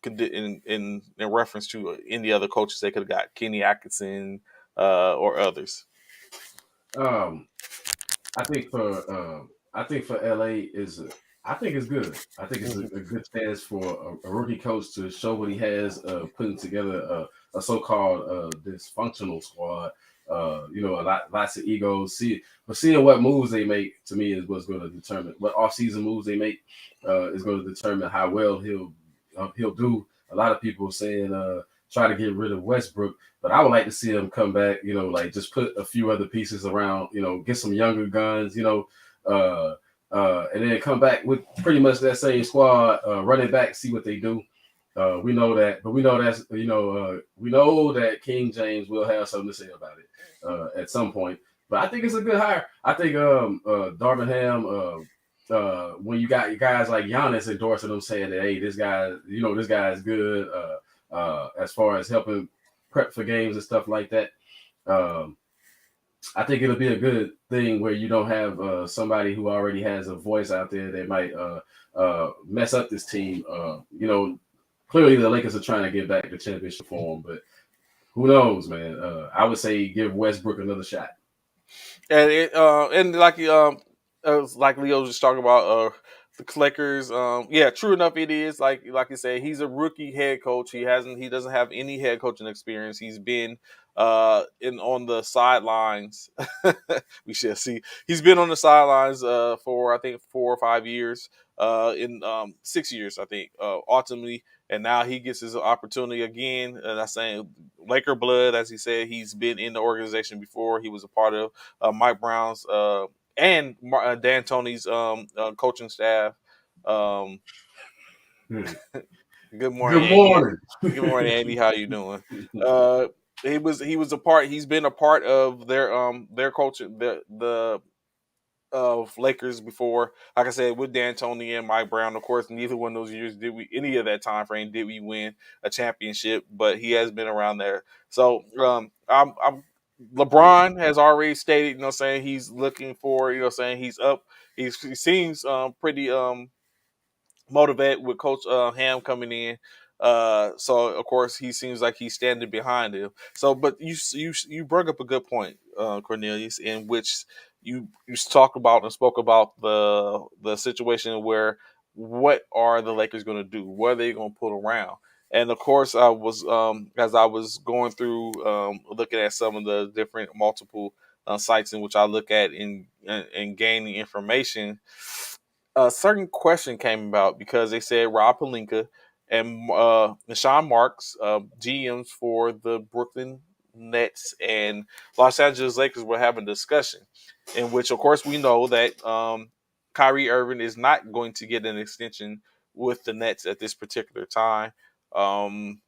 in reference to any other coaches they could have got, Kenny Atkinson or others? um, I think for LA is I think it's good. I think it's Mhm. a good chance for a rookie coach to show what he has, putting together a so-called dysfunctional squad. Lots of egos. But seeing what moves they make to me is what's going to determine what off-season moves they make is going to determine how well he'll do. A lot of people saying try to get rid of Westbrook, but I would like to see him come back, like just put a few other pieces around, get some younger guns, and then come back with pretty much that same squad, running back, see what they do. We know that, but we know that King James will have something to say about it at some point. But I think it's a good hire. I think Darvin Ham, when you got guys like Giannis endorsing him, saying that, hey, this guy is good as far as helping prep for games and stuff like that. Um, I think it'll be a good thing where you don't have somebody who already has a voice out there that might mess up this team. Clearly the Lakers are trying to get back the championship form, but who knows, man? I would say give Westbrook another shot. And like Leo was just talking about the Lakers, yeah, true enough, it is like you said, he's a rookie head coach. He doesn't have any head coaching experience. He's been in on the sidelines. We shall see. He's been on the sidelines for I think 4 or 5 years, in 6 years I think, ultimately, and now he gets his opportunity again. And I'm saying Laker blood, as he said, he's been in the organization before. He was a part of Mike Brown's and Dan Tony's coaching staff. Um, Hmm. good morning, Good Andy. morning. Good morning, Andy. How you doing? Uh, he was a part. He's been a part of their culture, the of Lakers before. Like I said, with Dan Tony and Mike Brown, of course, neither one of those years did we any of that time frame did we win a championship, but he has been around there. So I'm LeBron has already stated, saying he's looking for, saying he's up. He seems pretty motivate with Coach Ham coming in. So of course he seems like he's standing behind him. So, but you brought up a good point, Cornelius, in which you talk about and spoke about the situation where what are the Lakers going to do? What are they going to put around? And of course, I was as I was going through looking at some of the different multiple sites in which I look at in gaining information, a certain question came about because they said Rob Pelinka and Sean Marks, GMs for the Brooklyn Nets and Los Angeles Lakers, were having a discussion in which, of course, we know that Kyrie Irving is not going to get an extension with the Nets at this particular time. Um,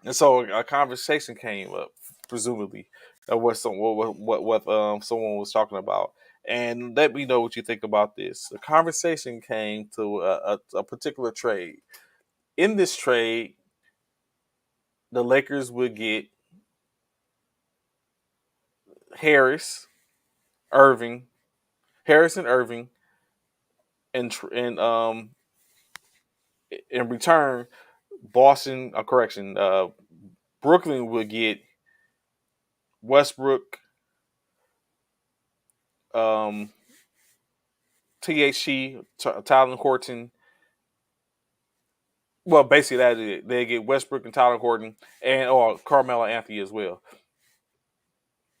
and so a conversation came up, presumably, what someone was talking about. And let me know what you think about this. The conversation came to a particular trade. In this trade, the Lakers would get Harris, Irving, Harris and Irving, and in return, Boston, correction, Brooklyn would get Westbrook, um, THC, Tyler Horton. Well, basically that is it. They get Westbrook and Tyler Horton or Carmelo Anthony as well.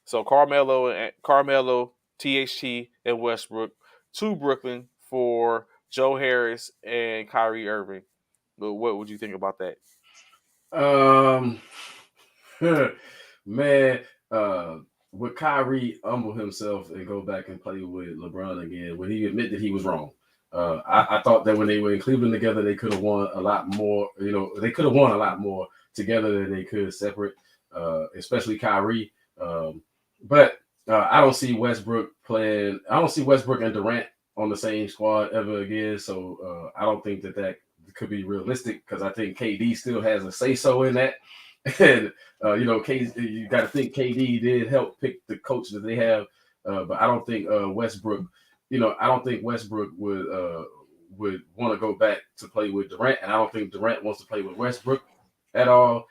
So Carmelo, THT, and Westbrook to Brooklyn for Joe Harris and Kyrie Irving. But what would you think about that? Um, man, uh, would Kyrie humble himself and go back and play with LeBron again? Would he admit that he was wrong? I thought that when they were in Cleveland together, they could have won a lot more. They could have won a lot more together than they could separate, especially Kyrie. But I don't see Westbrook playing. I don't see Westbrook and Durant on the same squad ever again. So I don't think that could be realistic because I think KD still has a say so in that. And you got to think KD did help pick the coach that they have, but I don't think Westbrook. I don't think Westbrook would want to go back to play with Durant, and I don't think Durant wants to play with Westbrook at all.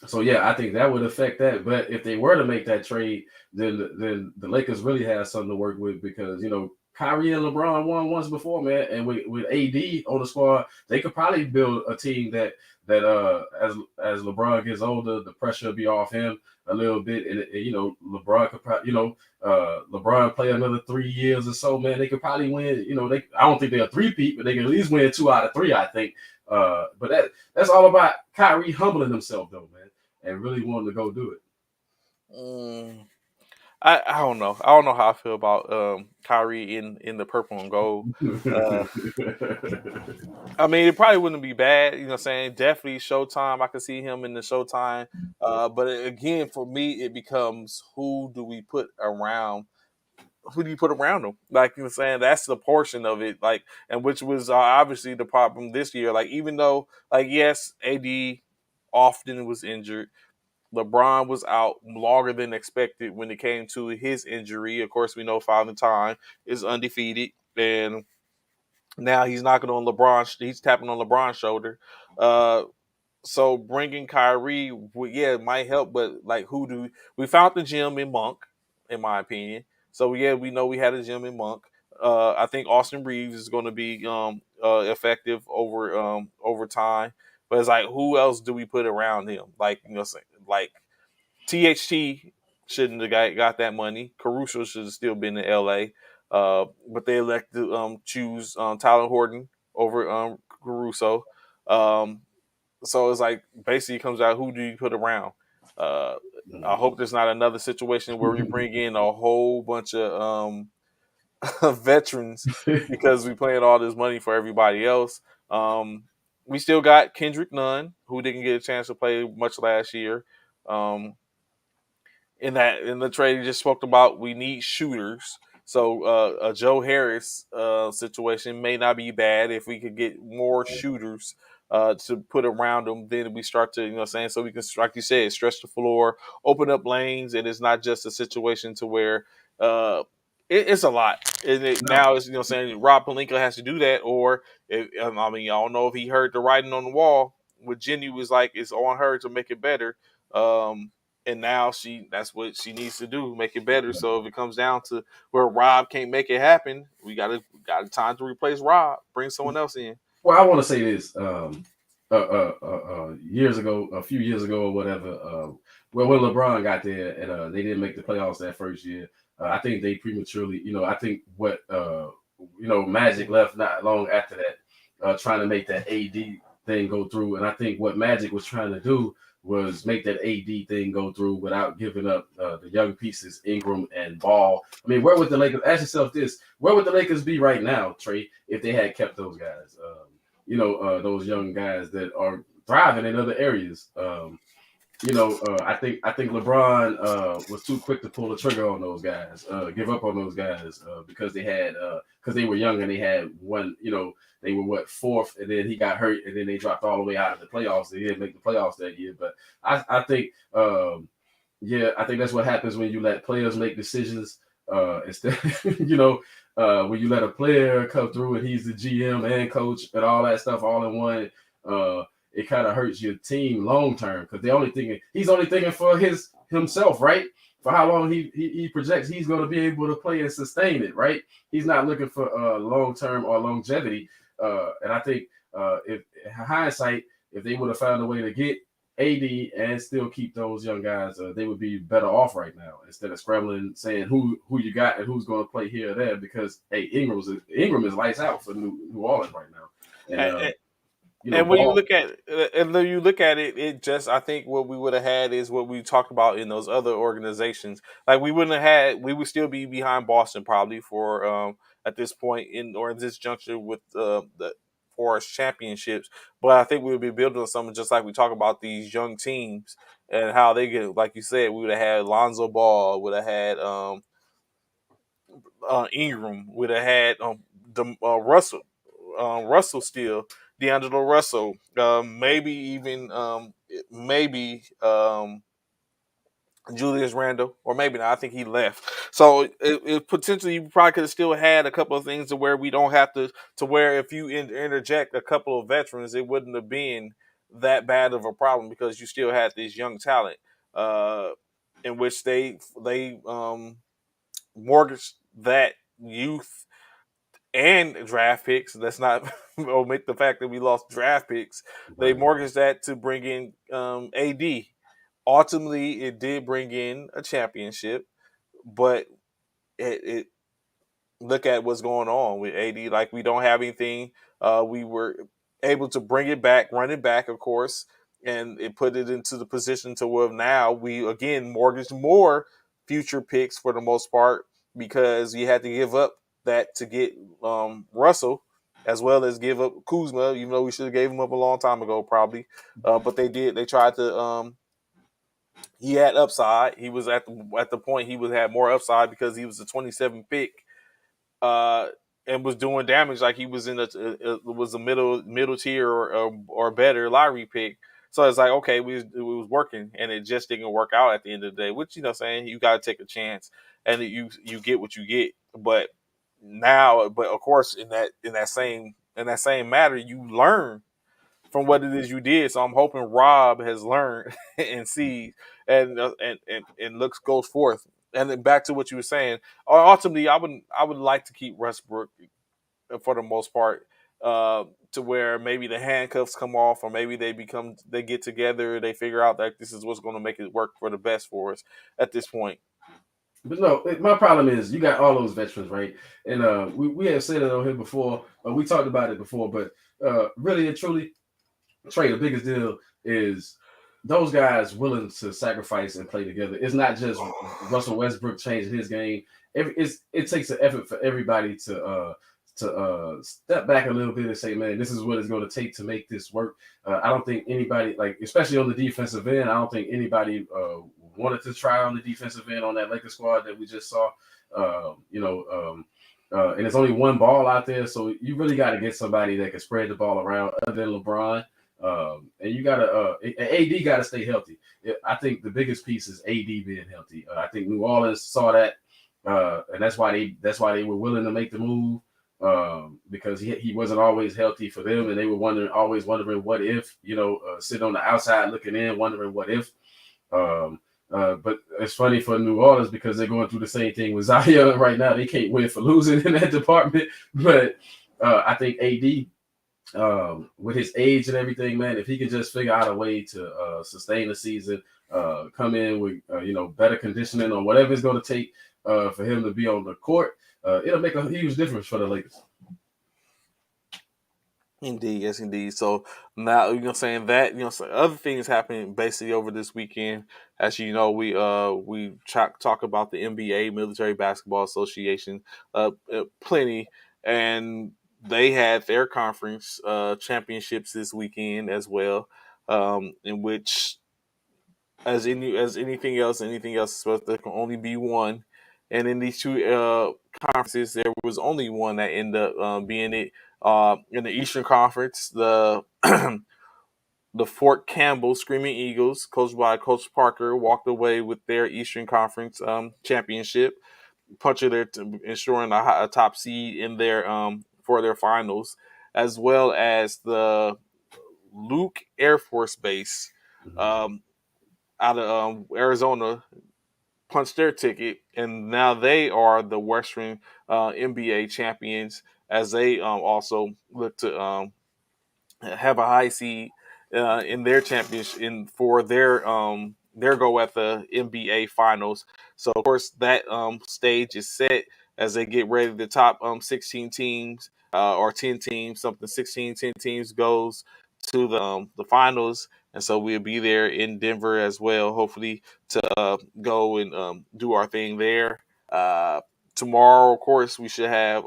So yeah, I think that would affect that. But if they were to make that trade, then the Lakers really have something to work with because Kyrie and LeBron won once before, man, and with AD on the squad, they could probably build a team that as LeBron gets older, the pressure will be off him a little bit, and LeBron could probably LeBron play another 3 years or so, man. They could probably win. I don't think they're three-peat, but they can at least win 2 out of 3, I think. But that's all about Kyrie humbling himself, though, man, and really wanting to go do it. Mm, I don't know. I don't know how I feel about Kyrie in the purple and gold. Uh, I mean, it probably wouldn't be bad. You know what I'm saying? Definitely Showtime. I could see him in the Showtime. But again, for me, it becomes who do we put around? Who do you put around him? Like you were saying, that's the portion of it. Like, and which was obviously the problem this year. Like, even though, like, yes, AD often was injured. LeBron was out longer than expected when it came to his injury. Of course, we know Father Time is undefeated, and now he's knocking on LeBron. He's tapping on LeBron's shoulder. Uh, so bringing Kyrie, yeah, it might help, but like, who do we found the gym in Monk, in my opinion. So yeah, we know we had a gym in Monk. I think Austin Reeves is going to be effective over time. But it's like, who else do we put around him? Like, like THT shouldn't have got that money. Caruso should have still been in LA. But they elected to choose Tyler Horton over Caruso. Um, so it's like basically it comes out, who do you put around? Uh, I hope there's not another situation where we bring in a whole bunch of veterans because we paying all this money for everybody else. Um, we still got Kendrick Nunn, who didn't get a chance to play much last year. Um, in the trade you just spoke about, we need shooters. So a Joe Harris situation may not be bad if we could get more shooters to put around them. Then we start to, saying, so we can, like you said, stretch the floor, open up lanes, and it's not just a situation to where uh, it's a lot. And No. now it's, saying Rob Pelinka has to do that, or I mean, I don't know if he heard the writing on the wall. With Jenny was like, it's on her to make it better. And now that's what she needs to do, make it better. So if it comes down to where Rob can't make it happen, we got time to replace Rob, bring someone else in. Well, I want to say this. Years ago, a few years ago, or whatever. Well, when LeBron got there and they didn't make the playoffs that first year, I think they prematurely. I think what Magic left not long after that, trying to make that AD thing go through, and I think what Magic was trying to do was make that AD thing go through without giving up the young pieces, Ingram and Ball. I mean, where would the Lakers? Ask yourself this: where would the Lakers be right now, Trey, if they had kept those guys? Those young guys that are thriving in other areas. I think LeBron was too quick to pull the trigger on those guys, give up on those guys because they were young and they had one. They were fourth, and then he got hurt, and then they dropped all the way out of the playoffs. They didn't make the playoffs that year, but I think I think that's what happens when you let players make decisions instead. When you let a player come through and he's the GM and coach and all that stuff all in one. It kind of hurts your team long term because he's only thinking for himself, right? For how long he projects he's going to be able to play and sustain it, right? He's not looking for long term or longevity. And I think if hindsight, if they would have found a way to get AD and still keep those young guys, they would be better off right now instead of scrambling saying who you got and who's going to play here or there because Ingram is lights out for New Orleans right now, and And when you Ball. look at it, it just, I think what we would have had is what we talked about in those other organizations. Like we would still be behind Boston probably for at this point in this juncture with the Forest championships. But I think we would be building on something just like we talk about these young teams and how they get, like you said, we would have had Lonzo Ball, would have had Ingram, would have had Russell still, D'Angelo Russell, maybe even maybe Julius Randle, or maybe not. I think he left. So it potentially you probably could have still had a couple of things to where we don't have to where if you interject a couple of veterans, it wouldn't have been that bad of a problem because you still had this young talent, uh, in which they mortgaged that youth and draft picks. Let's not omit the fact that we lost draft picks. They Right. mortgaged that to bring in AD. Ultimately, it did bring in a championship, but it look at what's going on with AD. Like we don't have anything. We were able to bring it back, run it back, of course, and it put it into the position to where now we again mortgage more future picks for the most part because you had to give up that to get Russell, as well as give up Kuzma, even though we should have gave him up a long time ago, probably. But they did. They tried to. He had upside. He was at the point he was had more upside because he was a 27 pick uh, and was doing damage like he was in was a middle tier or better lottery pick. So it's like okay, it was working, and it just didn't work out at the end of the day. Which saying you got to take a chance, and you get what you get. But now, but of course, in that same matter, you learn from what it is you did. So I'm hoping Rob has learned and sees and looks goes forth. and then back to what you were saying, ultimately, I would like to keep Westbrook for the most part, uh, to where maybe the handcuffs come off, or maybe they get together, they figure out that this is what's going to make it work for the best for us at this point. But no, my problem is you got all those veterans, right? And we have said it on here before. We talked about it before, but really and truly, Trey, the biggest deal is those guys willing to sacrifice and play together. It's not just Russell Westbrook changing his game. It takes an effort for everybody to step back a little bit and say, man, this is what it's going to take to make this work. I don't think anybody, like especially on the defensive end, I don't think anybody wanted to try on the defensive end on that Lakers squad that we just saw. And it's only one ball out there, so you really got to get somebody that can spread the ball around other than LeBron. And you gotta AD gotta stay healthy. I think the biggest piece is AD being healthy. I think New Orleans saw that, and that's why they were willing to make the move, because he wasn't always healthy for them, and they were always wondering what if, sitting on the outside looking in, wondering what if. But it's funny for New Orleans because they're going through the same thing with Zion right now. They can't win for losing in that department, but I think AD. With his age and everything, man, if he can just figure out a way to sustain the season, come in with better conditioning or whatever it's going to take for him to be on the court, it'll make a huge difference for the Lakers. Indeed, yes, indeed. So now saying that so other things happening basically over this weekend. As you know, we talk about the NBA, Military Basketball Association, plenty, and they had their conference championships this weekend as well, in which anything else is supposed there can only be one. And in these two conferences, there was only one that ended up being it. In the Eastern Conference, the the Fort Campbell Screaming Eagles, coached by Coach Parker, walked away with their Eastern Conference championship, ensuring a top seed in their for their finals, as well as the Luke Air Force Base um, out of Arizona punched their ticket, and now they are the Western NBA champions as they also look to have a high seed in their championship for their go at the NBA finals. So of course that stage is set as they get ready. The top 16 teams or 10 teams, something 16, 10 teams goes to the finals. And so we'll be there in Denver as well, hopefully to go and do our thing there. Uh, Tomorrow, of course, we should have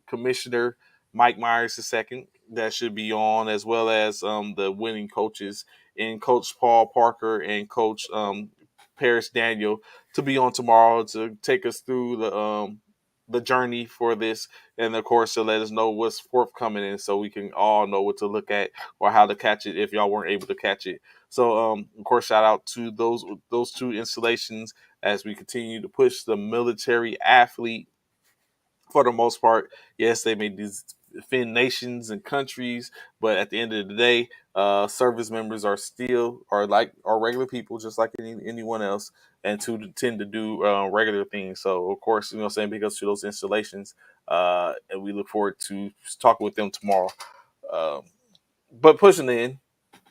Commissioner Mike Myers II that should be on, as well as the winning coaches and Coach Paul Parker and Coach Paris Daniel to be on tomorrow to take us through the journey for this, and of course to let us know what's forthcoming, and so we can all know what to look at or how to catch it if y'all weren't able to catch it. So of course, shout out to those two installations as we continue to push the military athlete for the most part. Yes, they may defend nations and countries, but at the end of the day, service members are regular people, just like anyone else, and to tend to do regular things. So, of course, saying because to those installations, and we look forward to talking with them tomorrow. Um, but pushing in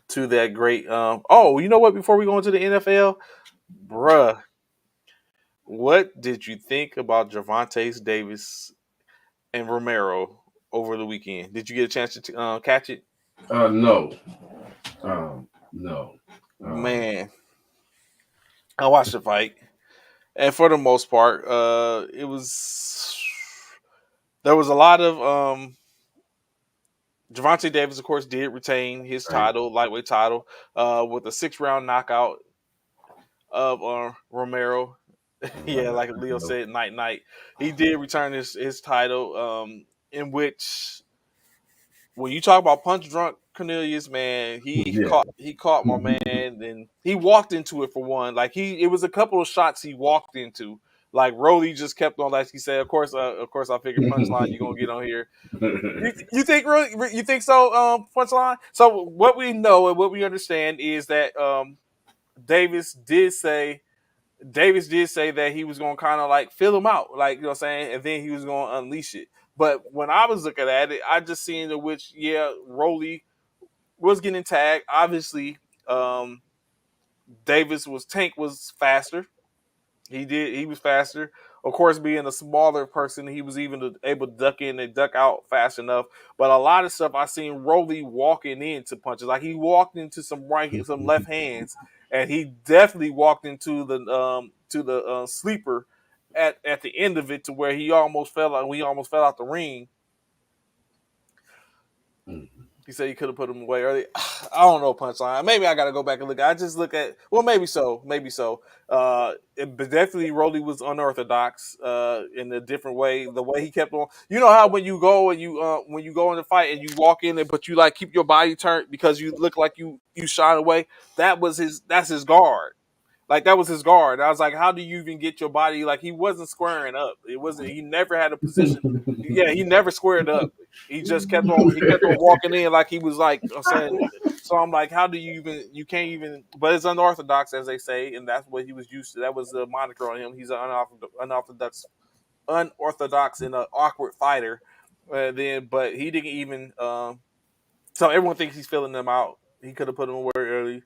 to that great. Oh, you know what? Before we go into the NFL, bruh, what did you think about Javante Davis and Romero over the weekend? Did you get a chance to catch it? No, no. Um, Man, I watched the fight, and for the most part, it was there was a lot of Javante Davis, of course, did retain his right. title, lightweight title, with a 6 round knockout of Romero. Yeah, like Leo No. said, night night. He did return his title, in which when you talk about punch drunk Cornelius, man, Yeah. he caught my man, and he walked into it for one. Like it was a couple of shots he walked into. Like Rolly just kept on, like he said. Of course, I figured punchline you gonna get on here. You think really? You think so? Punchline. So what we know and what we understand is that Davis did say Davis did say that he was going to kind of like fill him out, like, you know what I'm saying, and then he was going to unleash it. But when I was looking at it, I just seen in which, yeah, Rolly was getting tagged. Obviously, um, Tank was faster. He was faster. Of course, being a smaller person, he was even able to duck in and duck out fast enough. But a lot of stuff I seen Rolly walking into punches, like he walked into some left hands, and he definitely walked into the sleeper at the end of it to where we almost fell out the ring. Mhm. He said he could have put him away early. I don't know, punchline. Maybe I got to go back and look. I just look at, well, maybe so, maybe so. But definitely Rolly was unorthodox in a different way. The way he kept on, you know how when you go in the fight and you walk in there, but you like keep your body turned because you look like you shine away. That's his guard. Like that was his guard. I was like, how do you even get your body? Like he wasn't squaring up. It wasn't. He never had a position. Yeah, he never squared up. He just kept on. He kept on walking in like he was like I'm saying. So I'm like, how do you even? You can't even. But it's unorthodox, as they say, and that's what he was used to. That was the moniker on him. He's an unorthodox and an awkward fighter. But he didn't even. So everyone thinks he's filling them out. He could have put him away early.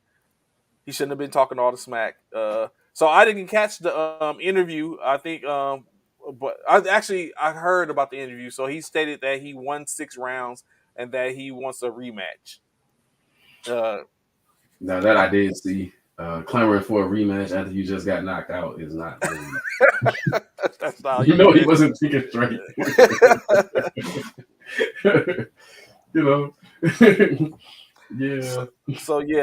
He shouldn't have been talking all the smack. So I didn't catch the interview. I think, but I heard about the interview. So he stated that he won 6 rounds and that he wants a rematch. Uh, Now that I did see, clamoring for a rematch after you just got knocked out is not really. that's not how You you know do he wasn't thinking straight. it. You know. Yeah.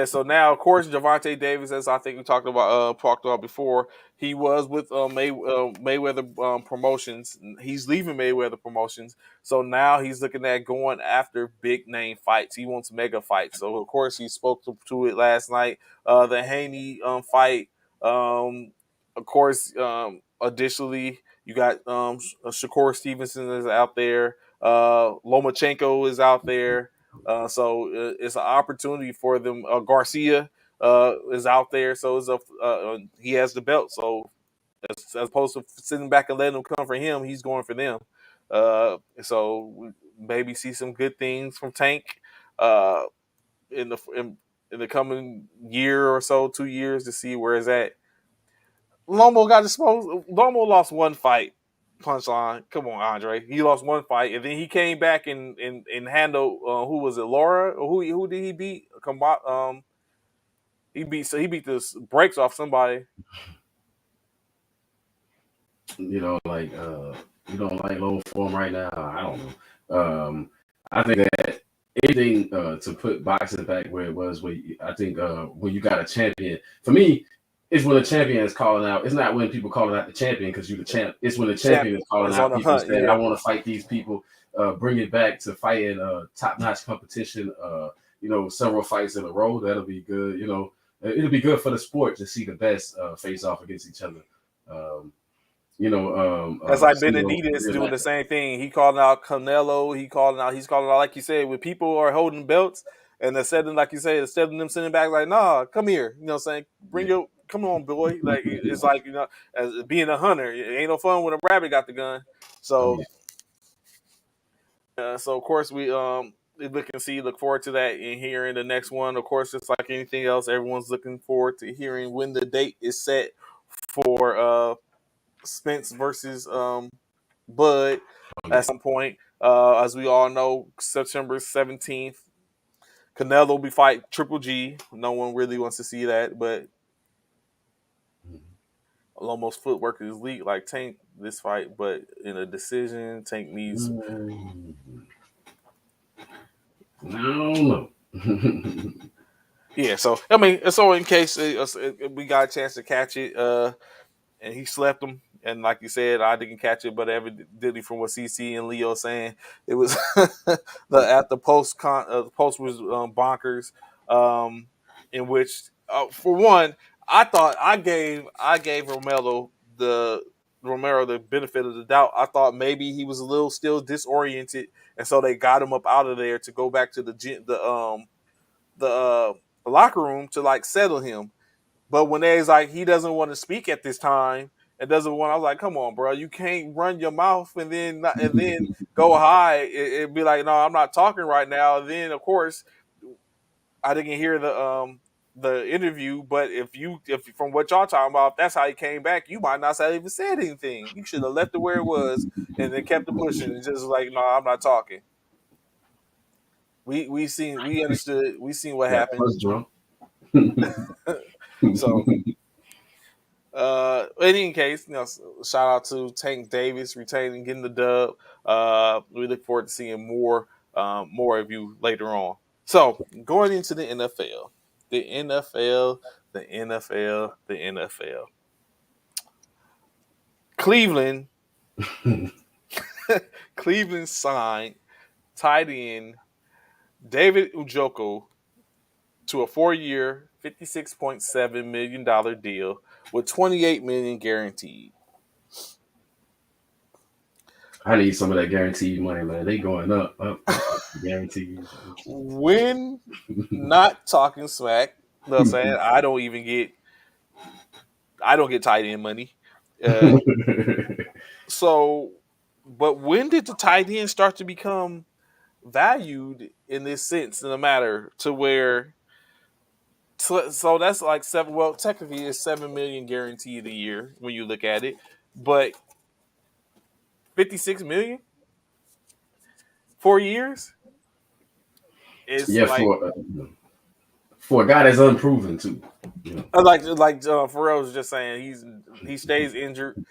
So now of course Javante Davis, as I think we talked about before, he was with Mayweather Promotions. He's leaving Mayweather Promotions, so now he's looking at going after big name fights. He wants mega fights. So of course he spoke to it last night. The Haney fight. Of course, additionally you got Shakur Stevenson is out there. Lomachenko is out there. So it's an opportunity for them. Garcia is out there, so he has the belt. So as opposed to sitting back and letting them come for him, he's going for them. So we maybe see some good things from Tank uh, in the coming year or so, 2 years to see where it's at. Lomo got disposed. Lomo lost one fight. Punchline. Come on, Andre. He lost one fight, and then he came back and handled who was it, Laura? Or who did he beat? He beat the brakes off somebody. Like you don't like low form right now. I don't know. I think that anything to put boxing back where it was, I think when you got a champion, for me, it's when a champion is calling out. It's not when people calling out the champion because you're the champ. It's when the Champ champion is calling is on out the people hunt. saying, Yeah. "I want to fight these people." Bring it back to fighting top notch competition. Several fights in a row. That'll be good. It'll be good for the sport to see the best face off against each other. Um, That's like see those Benavidez real doing the life. same thing. He calling out Canelo. He's calling out, like you said, when people are holding belts and like you say, instead of them sitting back like, nah, come here. You know what I'm saying? Yeah. Come on, boy. Like, it's like, as being a hunter. It ain't no fun when a rabbit got the gun. Oh So, yeah. so of course we look forward to that and hearing the next one. Of course, just like anything else, everyone's looking forward to hearing when the date is set for Spence versus Bud Oh yeah. at some point. As we all know, September 17th, Canelo will be fighting Triple G. No one really wants to see that, but almost footwork is elite like Tank this fight, but in a decision, Tank needs. Mm, I don't know. Yeah, so I mean, so in case we got a chance to catch it, and he slept him. And like you said, I didn't catch it, but evidently from what CC and Leo saying, it was the post was bonkers. Um, in which, for one, I gave Romero the benefit of the doubt. I thought maybe he was a little still disoriented, and so they got him up out of there to go back to the locker room to like settle him. But when they's like he doesn't want to speak at this time and doesn't want, I was like, come on, bro, you can't run your mouth and then go high and be like, no, I'm not talking right now. And then of course I didn't hear the interview, but if from what y'all talking about, if that's how he came back, you might not have even said anything. You should have left it where it was and then kept it pushing and just like, no, I'm not talking. We understood, we seen what Got happened. punch drunk. So in any case, shout out to Tank Davis retaining, getting the dub. We look forward to seeing more of you later on. So going into the NFL, the NFL, the NFL, the NFL. Cleveland, Cleveland signed tight end David Ujoko to a 4-year, $56.7 million deal with $28 million guaranteed. I need some of that guaranteed money, man. They going up guaranteed. When not talking smack, you know what I'm saying? I don't get tight end money. Uh, so, but when did the tight end start to become valued in this sense, in a matter to where? So that's like seven. Well, technically, it's 7 million guaranteed a year when you look at it, but 56 million 4 years is Yeah, like for a guy that's unproven too. You know. Pharrell was just saying, he stays injured.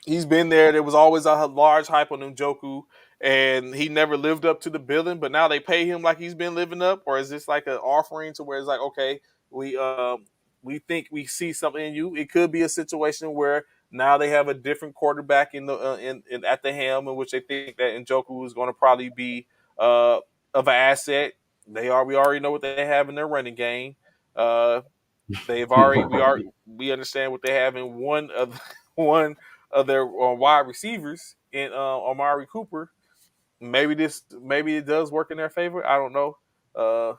He's been there. There was always a large hype on Njoku, and he never lived up to the billing. But now they pay him like he's been living up, or is this like an offering to where it's like, okay, we think we see something in you. It could be a situation where now they have a different quarterback in at the helm, in which they think that Njoku is going to probably be of an asset. We already know what they have in their running game. Uh, we understand what they have in one of their wide receivers in Amari Cooper. Maybe it does work in their favor. I don't know. Uh,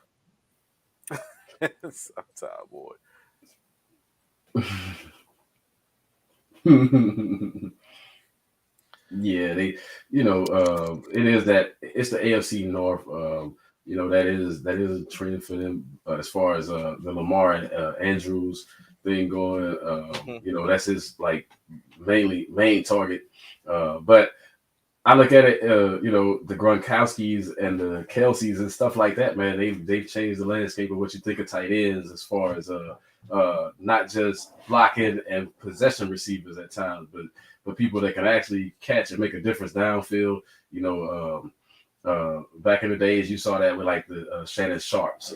sometime, boy. Yeah, it is that it's the AFC North. That is a trend for them as far as the Lamar and Andrews thing going. Mhm. That's his like main target. But I look at it, the Gronkowskis and the Kelseys and stuff like that, man. They've changed the landscape of what you think of tight ends as far as not just blocking and possession receivers at times, but people that can actually catch and make a difference downfield. Back in the days, you saw that with like the Shannon Sharps,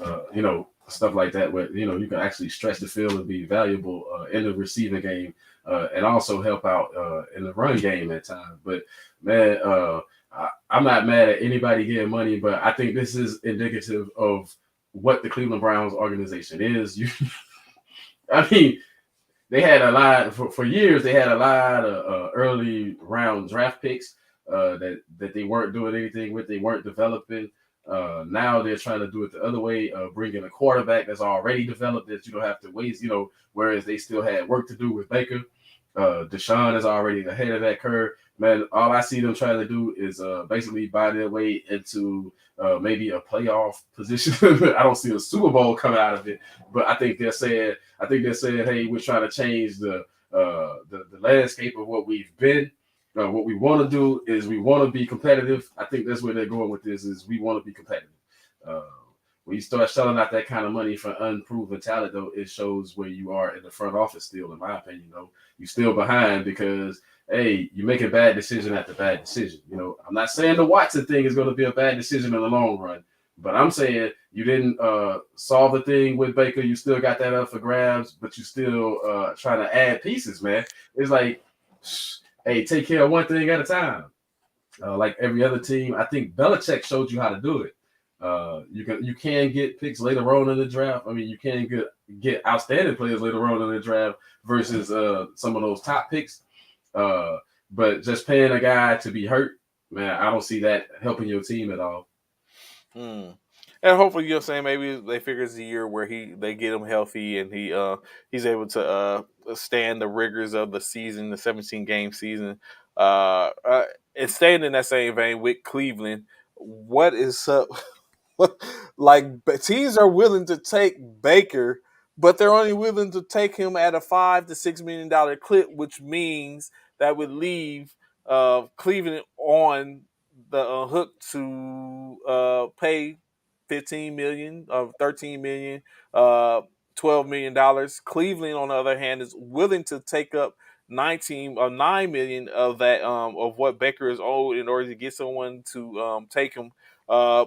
stuff like that, where you can actually stretch the field and be valuable in the receiving game, and also help out in the run game at times. But man, I'm not mad at anybody getting money, but I think this is indicative of what the Cleveland Browns organization is. I mean, they had a lot for years. They had a lot of early round draft picks that they weren't doing anything with. They weren't developing. Now they're trying to do it the other way, bringing a quarterback that's already developed that you don't have to waste. Whereas they still had work to do with Baker. Deshaun is already ahead of that curve. Man, all I see them trying to do is basically buy their way into maybe a playoff position. I don't see a Super Bowl coming out of it, but I think they're saying, hey, we're trying to change the landscape of what we've been. What we want to do is we want to be competitive. I think that's where they're going with this. Is we want to be competitive. Uh, when you start selling out that kind of money for unproven talent, though, it shows where you are in the front office still, in my opinion. You're still behind because, hey, you're making bad decision after bad decision. I'm not saying the Watson thing is going to be a bad decision in the long run, but I'm saying you didn't solve the thing with Baker. You still got that up for grabs, but you still trying to add pieces, man. It's like, hey, take care of one thing at a time. Like every other team, I think Belichick showed you how to do it. You can get picks later on in the draft. I mean, you can get outstanding players later on in the draft versus some of those top picks. Uh, but just paying a guy to be hurt, man, I don't see that helping your team at all. Mm. And hopefully, maybe they figure it's a year where they get him healthy and he's able to stand the rigors of the season, the 17-game season. Uh, uh, and staying in that same vein with Cleveland, what is up? Like teams are willing to take Baker, but they're only willing to take him at a $5 to $6 million clip, which means that would leave Cleveland on the hook to pay 15 million of 13 million, $12 million. Cleveland, on the other hand, is willing to take up 19 or 9 million of that of what Baker is owed in order to get someone to take him. Uh,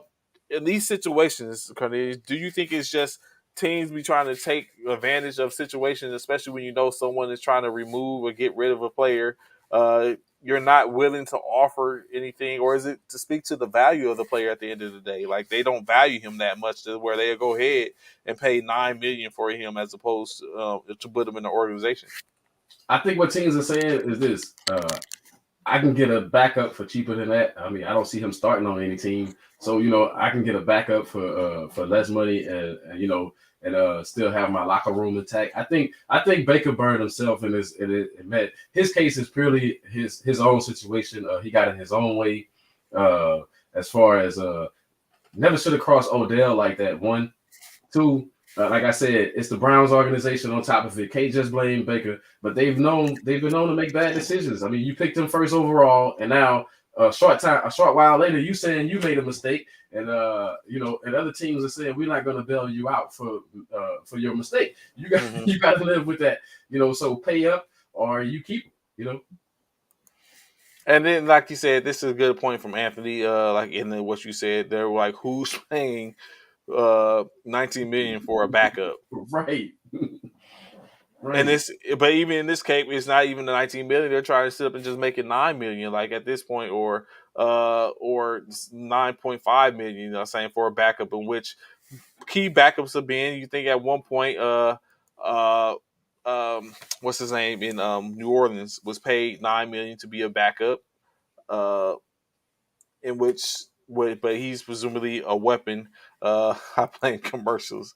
in these situations, Cornelius, do you think it's just teams be trying to take advantage of situations, especially when you know someone is trying to remove or get rid of a player? You're not willing to offer anything, or is it to speak to the value of the player at the end of the day? Like they don't value him that much to where they'll go ahead and pay 9 million for him as opposed to put him in the organization. I think what teams are saying is this: I can get a backup for cheaper than that. I mean, I don't see him starting on any team, so I can get a backup for less money, and still have my locker room intact. I think Baker burned himself in his his case is purely his own situation. He got in his own way. As far as never should have crossed Odell like that. One, two. Like I said, it's the Browns organization on top of it. Can't just blame Baker, but they've been known to make bad decisions. I mean, you picked him first overall, and now a short while later, you saying you made a mistake, and and other teams are saying we're not going to bail you out for your mistake. You got you got to live with that, So pay up or you keep, And then, like you said, this is a good point from Anthony. Like in what you said, they're like, who's paying 19 million for a backup? Right. And but even in this case, it's not even the 19 million. They're trying to sit up and just make it 9 million, like at this point, or 9.5 million. Saying for a backup, in which key backups have been. You think at one point, uh, what's his name in New Orleans was paid 9 million to be a backup. In which but he's presumably a weapon playing commercials.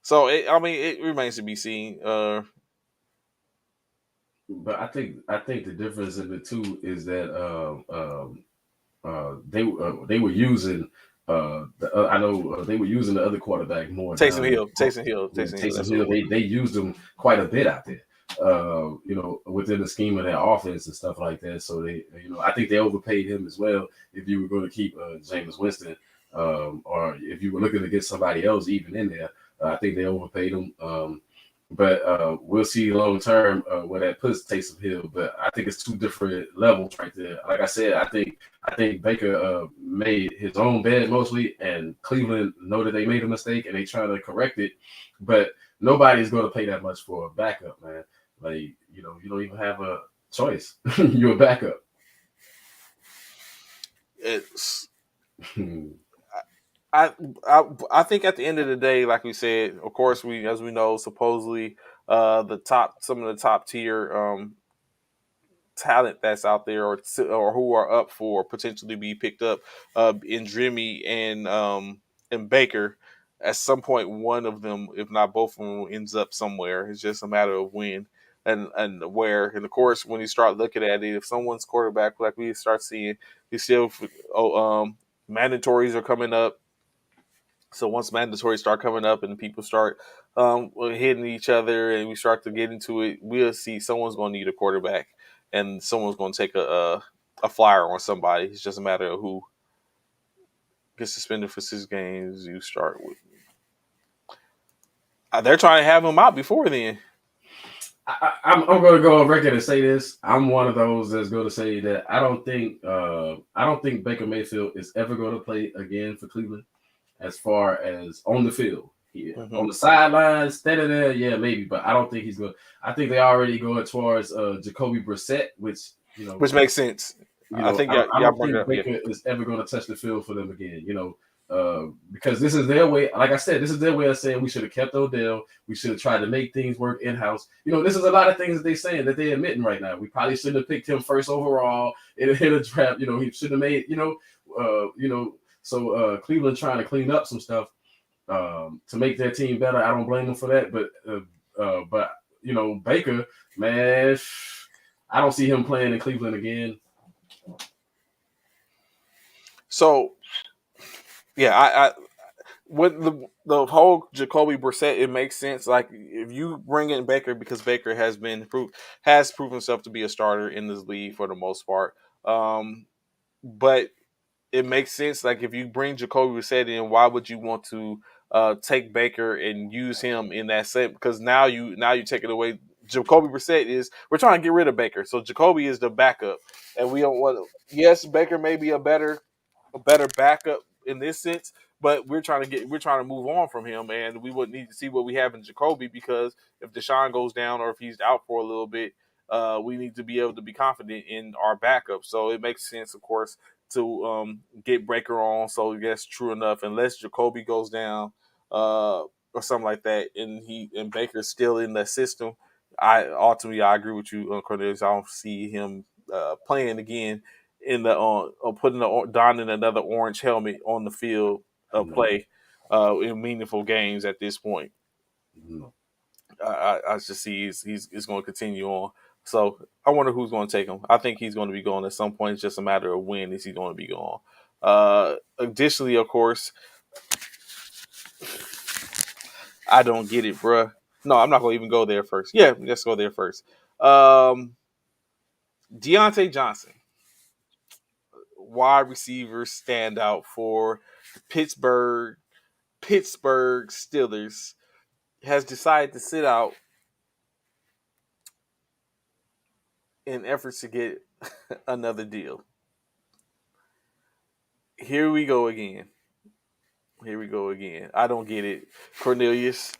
So it remains to be seen. But I think the difference in the two is that they were using I know they were using the other quarterback more Taysom down Hill, Taysom Hill. They used him quite a bit out there. Within the scheme of their offense and stuff like that. So I think they overpaid him as well. If you were going to keep Jameis Winston, or if you were looking to get somebody else even in there, I think they overpaid him. But we'll see long term where that puts Taysom Hill. But I think it's two different levels right there. Like I said, I think Baker made his own bed mostly, and Cleveland know that they made a mistake and they trying to correct it. But nobody's going to pay that much for a backup, man. Like you don't even have a choice. You're a backup. It's. I think at the end of the day, like we said, of course, as we know, supposedly some of the top tier talent that's out there, or who are up for potentially be picked up in Jimmy and Baker. At some point, one of them, if not both of them, ends up somewhere. It's just a matter of when and where. And of course, when you start looking at it, if someone's quarterback, like we start seeing, you still mandatories are coming up. So once mandatories start coming up and people start hitting each other and we start to get into it, we'll see someone's going to need a quarterback and someone's going to take a flyer on somebody. It's just a matter of who gets suspended for 6 games. You start with. They're trying to have him out before then. I'm going to go on record and say this. I'm one of those that's going to say that I don't think Baker Mayfield is ever going to play again for Cleveland. As far as on the field, on the sidelines, standing there, yeah, maybe, but I don't think he's going. I think they already going towards Jacoby Brissett, which makes sense. I think I don't think Baker is ever going to touch the field for them again. Because this is their way. Like I said, this is their way of saying we should have kept Odell. We should have tried to make things work in house. This is a lot of things that they're saying that they're admitting right now. We probably shouldn't have picked him first overall in a draft. He should have made. So Cleveland trying to clean up some stuff to make their team better. I don't blame them for that. But you know, Baker, man, I don't see him playing in Cleveland again. So yeah, I with the whole Jacoby Brissett, it makes sense. Like if you bring in Baker because Baker has proven himself to be a starter in this league for the most part. But it makes sense. Like if you bring Jacoby Brissett in, why would you want to take Baker and use him in that set? Because now you take it away. Jacoby Brissett is we're trying to get rid of Baker, so Jacoby is the backup, and we don't want. Yes, Baker may be a better backup in this sense, but we're trying to move on from him, and we would need to see what we have in Jacoby because if Deshaun goes down or if he's out for a little bit, we need to be able to be confident in our backup. So it makes sense, of course, to get Breaker on. So yes, true enough. Unless Jacoby goes down or something like that, and Baker's still in that system, I agree with you, Cornelius. I don't see him playing again in the or putting donning another orange helmet on the field of No, play in meaningful games at this point. no. I just see he's going to continue on. So I wonder who's going to take him. I think he's going to be going at some point. It's just a matter of when is he going to be gone. Additionally, of course, I don't get it, bruh. No, I'm not going to even go there first. Yeah, let's go there first. Deontay Johnson, wide receiver standout for Pittsburgh Pittsburgh Steelers, has decided to sit out in efforts to get another deal. Here we go again. Here we go again. I don't get it, Cornelius.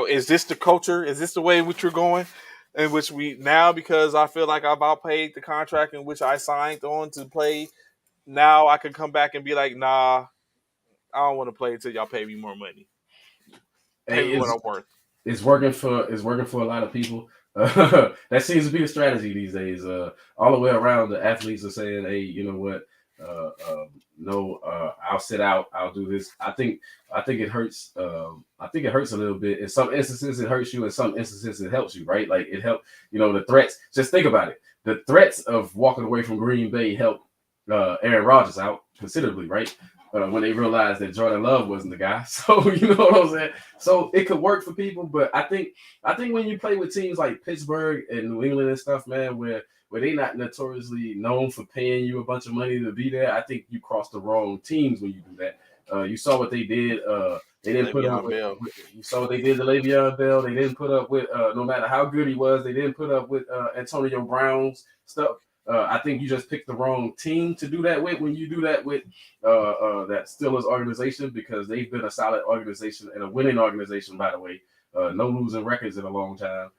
Is this the culture? Is this the way in which you're going? In which we now, because I feel like I've outpaid the contract in which I signed on to play, now I can come back and be like, nah, I don't want to play until y'all pay me more money. Pay Hey, me what I'm worth. it's working for a lot of people. That seems to be the strategy these days. All the way around, the athletes are saying, "Hey, you know what? No, I'll sit out. I'll do this." I think it hurts. I think it hurts a little bit. In some instances, it hurts you. In some instances, it helps you. Right? Like it helped. You know, the threats. Just think about it. The threats of walking away from Green Bay helped Aaron Rodgers out considerably. Right? When they realized that Jordan Love wasn't the guy. So you know what I'm saying. So it could work for people, but I think when you play with teams like Pittsburgh and New England and stuff, man, where they not notoriously known for paying you a bunch of money to be there, I think you cross the wrong teams when you do that. You saw what they did. They didn't put up Le'Veon with, Bell. with. You saw what they did to Le'Veon Bell. They didn't put up with. No matter how good he was, they didn't put up with Antonio Brown's stuff. I think you just picked the wrong team to do that with when you do that with that Steelers organization because they've been a solid organization and a winning organization, by the way. No losing records in a long time.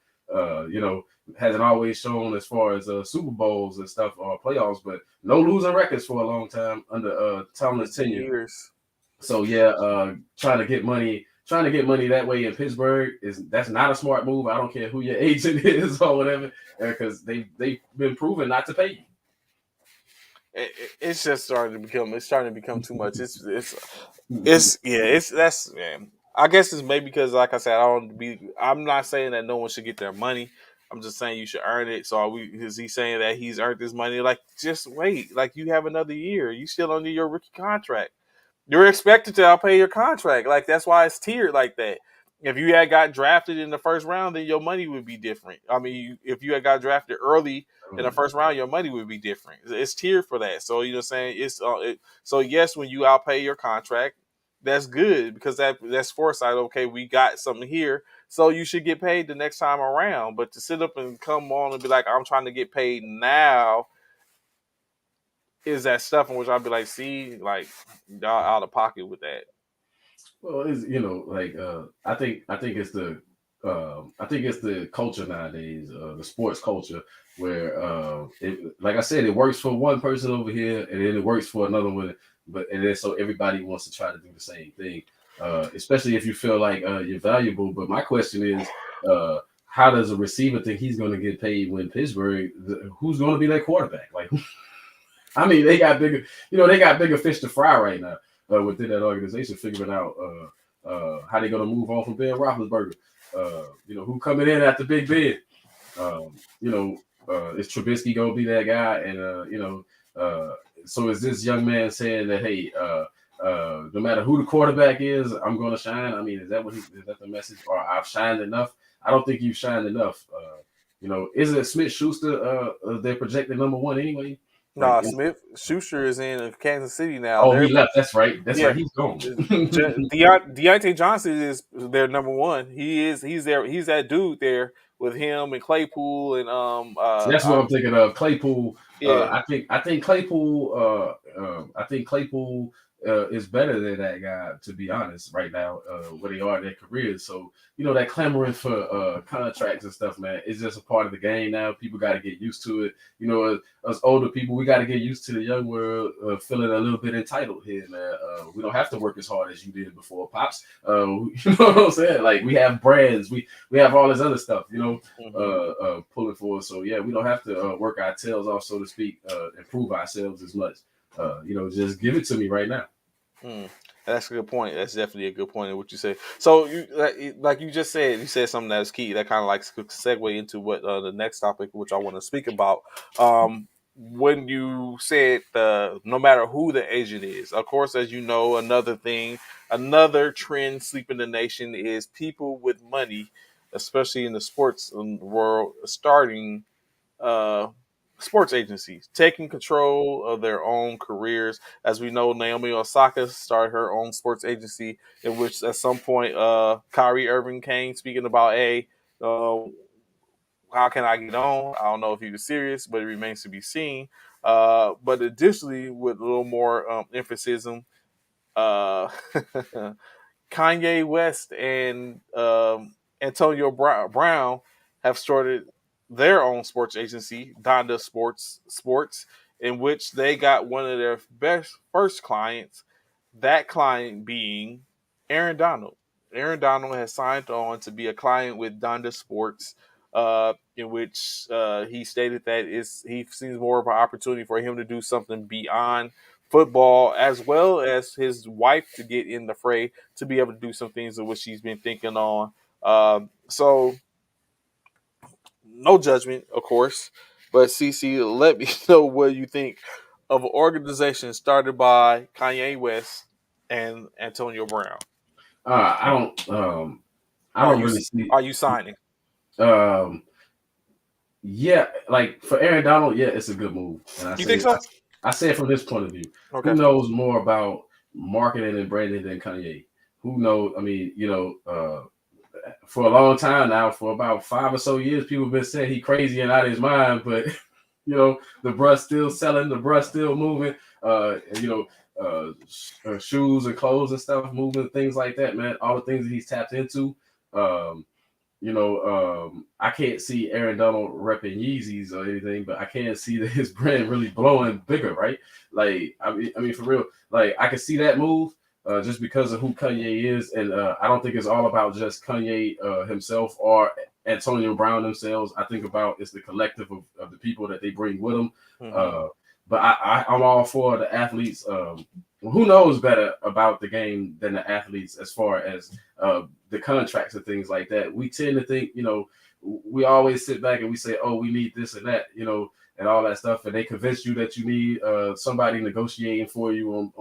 You know, hasn't always shown as far as Super Bowls and stuff or playoffs, but no losing records for a long time under Tomlin's 15 tenure. years. So yeah, trying to get money that way in Pittsburgh that's not a smart move. I don't care who your agent is or whatever, because they've been proven not to pay It's just starting to become too much. you. It's that's man. I guess it's maybe because like I said, I'm not saying that no one should get their money. I'm just saying you should earn it. So is he saying that he's earned this money? Like just wait. Like you have another year. You still under your rookie contract. You're expected to outpay your contract. Like that's why it's tiered like that. If you had got drafted in the first round, then your money would be different. I mean, if you had got drafted early in the first round, your money would be different. It's tiered for that. So you know, what I'm saying so yes, when you outpay your contract, that's good because that's foresight. Okay, we got something here, so you should get paid the next time around. But to sit up and come on and be like, I'm trying to get paid now, is that stuff in which I'll be like, see, like y'all out of pocket with that. Well, it's like I think it's the culture nowadays, the sports culture, where like I said, it works for one person over here, and then it works for another one, and then so everybody wants to try to do the same thing, especially if you feel like you're valuable. But my question is, how does a receiver think he's going to get paid when Pittsburgh? Who's going to be their quarterback? Like, I mean, they got bigger. They got bigger fish to fry right now within that organization, figuring out how they're going to move on from Ben Roethlisberger. Who coming in after Big Ben? Is Trubisky gonna be that guy? And so is this young man saying that, hey, no matter who the quarterback is, I'm gonna shine? I mean, is that the message? Or I've shined enough? I don't think you've shined enough. Isn't Smith Schuster they're projected number one anyway? Like, Nah, Smith Schuster is in Kansas City now. oh, he They're left. That's right. That's yeah. right. He's gone. Deontay Johnson is their number one. He's there. He's that dude there with him and Claypool and That's what I'm thinking of. Claypool. yeah. I think Claypool. I think Claypool is better than that guy. To be honest, right now, where they are in their careers. So that clamoring for contracts and stuff, man, it's just a part of the game now. People got to get used to it. Us older people, we got to get used to the young world feeling a little bit entitled here, man. We don't have to work as hard as you did before, pops. You know what I'm saying? Like, we have brands, we have all this other stuff, pulling for us. So yeah, we don't have to work our tails off, so to speak, improve ourselves as much. Just give it to me right now. Mm, that's a good point. That's definitely a good point in what you say. So, like you just said, you said something that's key. That kind of like segue into what the next topic, which I want to speak about. When you said no matter who the agent is, of course, as you know, another trend sweeping the nation is people with money, especially in the sports world, starting uh, sports agencies, taking control of their own careers. As we know, Naomi Osaka started her own sports agency, in which at some point, Kyrie Irving came speaking about, hey, uh, how can I get on? I don't know if he was serious, but it remains to be seen. But additionally, with a little more emphasis, uh, Kanye West and Antonio Brown have started their own sports agency, Donda Sports, in which they got one of their best first clients. That client being Aaron Donald. Aaron Donald has signed on to be a client with Donda Sports, in which he stated that he sees more of an opportunity for him to do something beyond football, as well as his wife to get in the fray to be able to do some things of what she's been thinking on. So no judgment, of course, but CC, let me know what you think of an organization started by Kanye West and Antonio Brown. I don't. I Are don't you really see. are you signing? Um, yeah, like for Aaron Donald, yeah, it's a good move, and You think so? I say it from this point of view. Who Okay. knows more about marketing and branding than Kanye? Who knows? I mean, for a long time now, for about 5 or so years, people have been saying he crazy and out of his mind, but the brush still selling, the brush still moving. Shoes and clothes and stuff moving, things like that, man. All the things that he's tapped into. Um, I can't see Aaron Donald repping Yeezys or anything, but I can see that his brand really blowing bigger, right? Like, I mean, for real, like I can see that move just because of who Kanye is, and I don't think it's all about just Kanye himself or Antonio Brown themselves. I think about it's the collective of the people that they bring with them. Mm-hmm. But I'm all for the athletes. Who knows better about the game than the athletes as far as the contracts and things like that? We tend to think, we always sit back and we say, oh, we need this and that, and all that stuff, and they convince you that you need somebody negotiating for you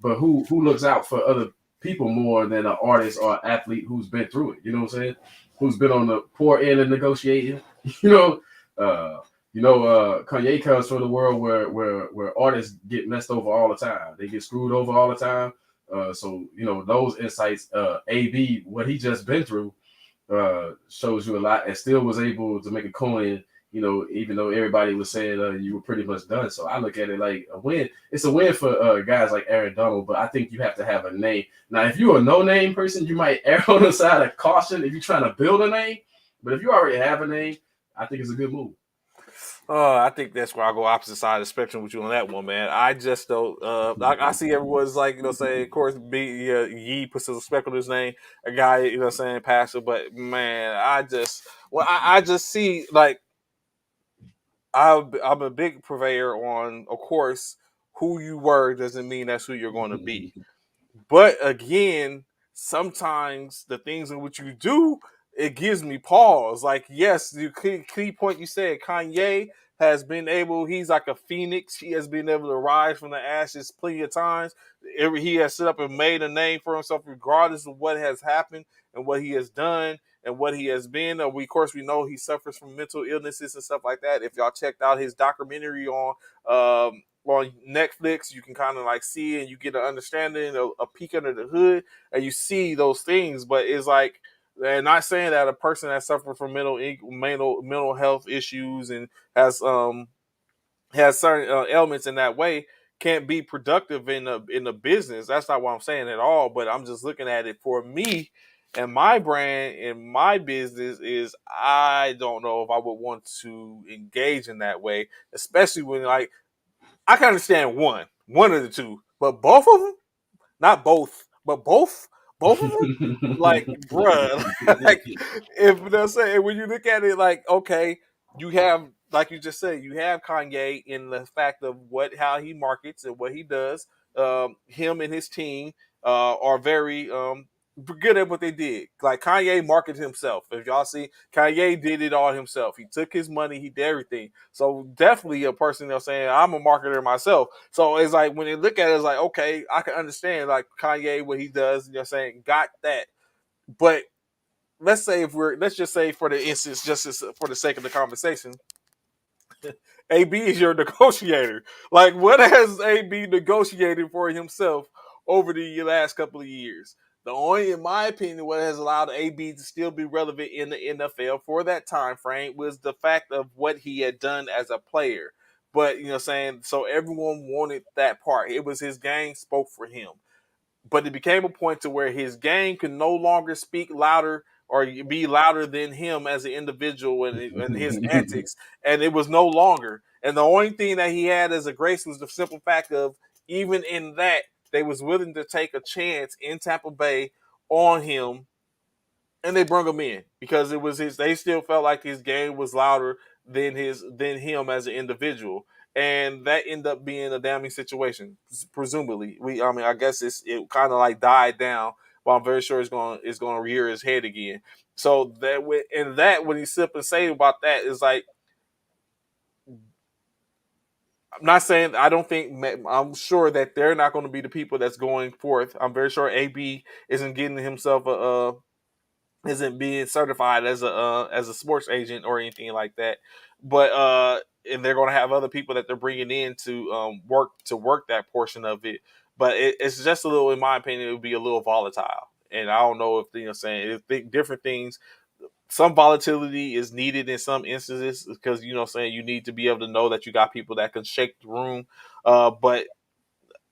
but who looks out for other people more than an artist or an athlete who's been through it? You know what I'm saying? Who's been on the poor end of negotiating? you know, uh, Kanye comes from the world where artists get messed over all the time. They get screwed over all the time. So those insights, AB, what he just been through, shows you a lot, and still was able to make a coin. Even though everybody was saying you were pretty much done. So I look at it like a win. It's a win for guys like Aaron Donald, but I think you have to have a name. Now, if you're a no-name person, you might err on the side of caution if you're trying to build a name. But if you already have a name, I think it's a good move. I think that's where I go opposite side of the spectrum with you on that one, man. I just don't. I see everyone's like, saying, of course, Yee puts a respect on his name, a guy, saying pastor, but man, I just see like I'm a big purveyor on, of course, who you were doesn't mean that's who you're going to be. But again, sometimes the things in which you do, it gives me pause. Like, yes, the key point you said, Kanye has been able, he's like a phoenix. He has been able to rise from the ashes plenty of times. He has set up and made a name for himself, regardless of what has happened and what he has done and what he has been. Of course, we know he suffers from mental illnesses and stuff like that. If y'all checked out his documentary on Netflix, you can kind of like see and you get an understanding, a peek under the hood, and you see those things. But it's like, and not saying that a person that suffers from mental health issues and has has certain elements in that way can't be productive in the business. That's not what I'm saying at all. But I'm just looking at it for me and my brand and my business is I don't know if I would want to engage in that way, especially when like I can understand one of the two, but both of them, not both, but both of them, like, bruh, like, if you know what I'm saying, when you look at it, like, okay, you have, like you just said, you have Kanye in the fact of how he markets and what he does. Him and his team are very good at what they did. Like Kanye marketed himself. If y'all see, Kanye did it all himself. He took his money, he did everything. So definitely a person that's saying I'm a marketer myself. So it's like when they look at it, it's like okay, I can understand like Kanye what he does. You're saying got that, but let's just say for the instance, for the sake of the conversation, AB is your negotiator. Like, what has AB negotiated for himself over the last couple of years? The only, in my opinion, what has allowed AB to still be relevant in the NFL for that time frame was the fact of what he had done as a player. But you know, saying so everyone wanted that part. It was his game spoke for him, but it became a point to where his game could no longer speak louder or be louder than him as an individual and his antics, and it was no longer. And the only thing that he had as a grace was the simple fact of even in that they was willing to take a chance in Tampa Bay on him and they brought him in because it was his. They still felt like his game was louder than him as an individual, and that ended up being a damning situation. Presumably, I mean, I guess it kind of like died down, but I'm very sure it's going to rear his head again. So when he simply say about that is like I'm not saying I don't think I'm sure that they're not going to be the people that's going forth. I'm very sure AB isn't getting himself a isn't being certified as a sports agent or anything like that. But and they're going to have other people that they're bringing in to work that portion of it. But it's just a little, in my opinion, it would be a little volatile. And I don't know if saying if different things. Some volatility is needed in some instances because saying you need to be able to know that you got people that can shake the room. But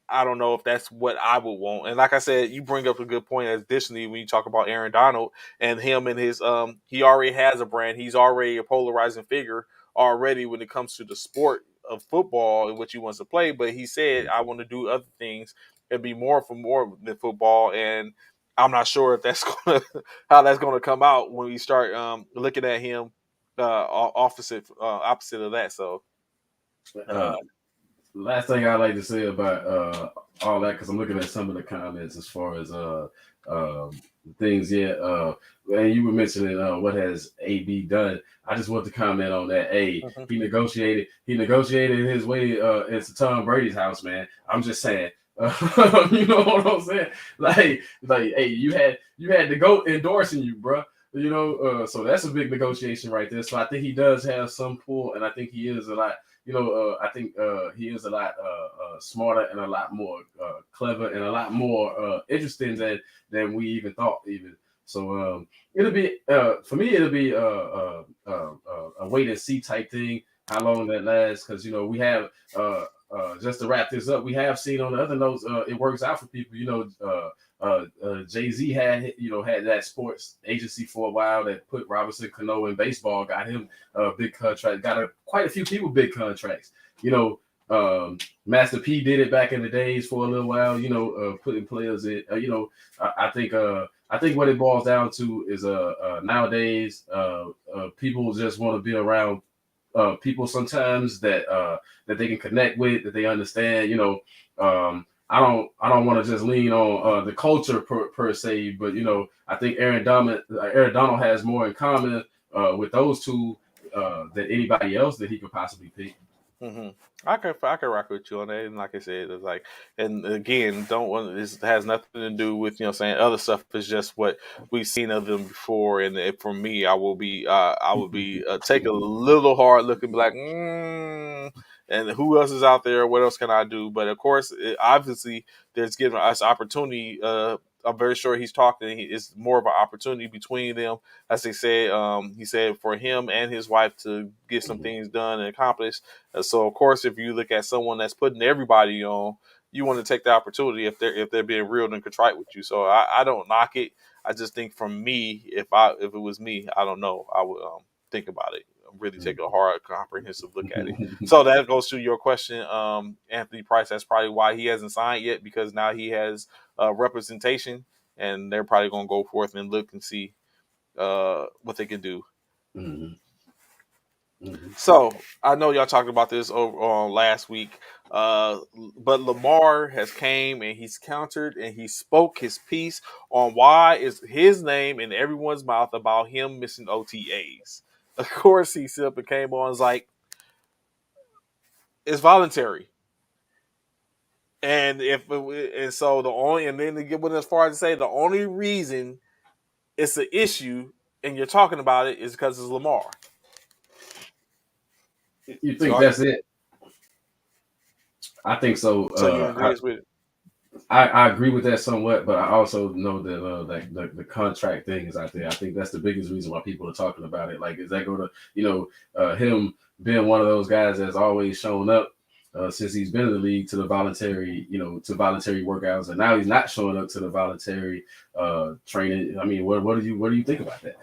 I don't know if that's what I would want. And like I said, you bring up a good point. Additionally, when you talk about Aaron Donald and him and his, he already has a brand. He's already a polarizing figure already when it comes to the sport of football and what he wants to play. But he said, I want to do other things and be more than football. And I'm not sure if that's gonna how that's gonna come out when we start looking at him opposite of that. So uh, last thing I like to say about all that, because I'm looking at some of the comments as far as things. Yeah, and you were mentioning what has AB done. I just want to comment on that. Hey, mhm. He negotiated his way into Tom Brady's house, man. I'm just saying. You know what I'm saying? Hey, you had the GOAT endorsing you, bro. You know, so that's a big negotiation right there. So I think he does have some pull, and I think he is a lot. I think he is a lot smarter and a lot more clever and a lot more interesting than we even thought. Even so, it'll be for me. It'll be a wait and see type thing. How long that lasts? Because we have just to wrap this up, we have seen on the other notes it works out for people. Jay-Z had that sports agency for a while that put Robinson Cano in baseball, got him a big contract, got quite a few people big contracts. Master P did it back in the days for a little while. Putting players in. I think what it boils down to is nowadays people just want to be around people sometimes that they can connect with, that they understand. I don't want to just lean on the culture per se, but I think Aaron Donald has more in common with those two than anybody else that he could possibly pick. hmm I can rock with you on that, and like I said, it's like, and again, don't want this has nothing to do with saying other stuff. Is just what we've seen of them before, and for me, I would be take a little hard look and be like, and who else is out there? What else can I do? But of course, obviously, there's giving us opportunity. I'm very sure he's talking. It's more of an opportunity between them, as they said. He said for him and his wife to get some things done and accomplished. So of course, if you look at someone that's putting everybody on, you want to take the opportunity if they're being real and contrite with you. So I don't knock it. I just think from me, if it was me, I don't know, I would think about it, really take a hard, comprehensive look at it. So that goes to your question, Anthony Price. That's probably why he hasn't signed yet, because now he has representation, and they're probably going to go forth and look and see what they can do. Mhm. Mhm. So I know y'all talked about this over on last week, but Lamar has came and he's countered and he spoke his piece on why is his name in everyone's mouth about him missing OTAs. Of course, he simply came on and was like, "It's voluntary," and so the only and then to get went as far as to say the only reason it's an issue and you're talking about it is because it's Lamar. You So think that's it? I think so. so you agree with it? I agree with that somewhat, but I also know that the contract thing is out there. I think that's the biggest reason why people are talking about it. Like, is that going to him being one of those guys that's always shown up since he's been in the league to the voluntary to voluntary workouts, and now he's not showing up to the voluntary training. I mean, what do you think about that?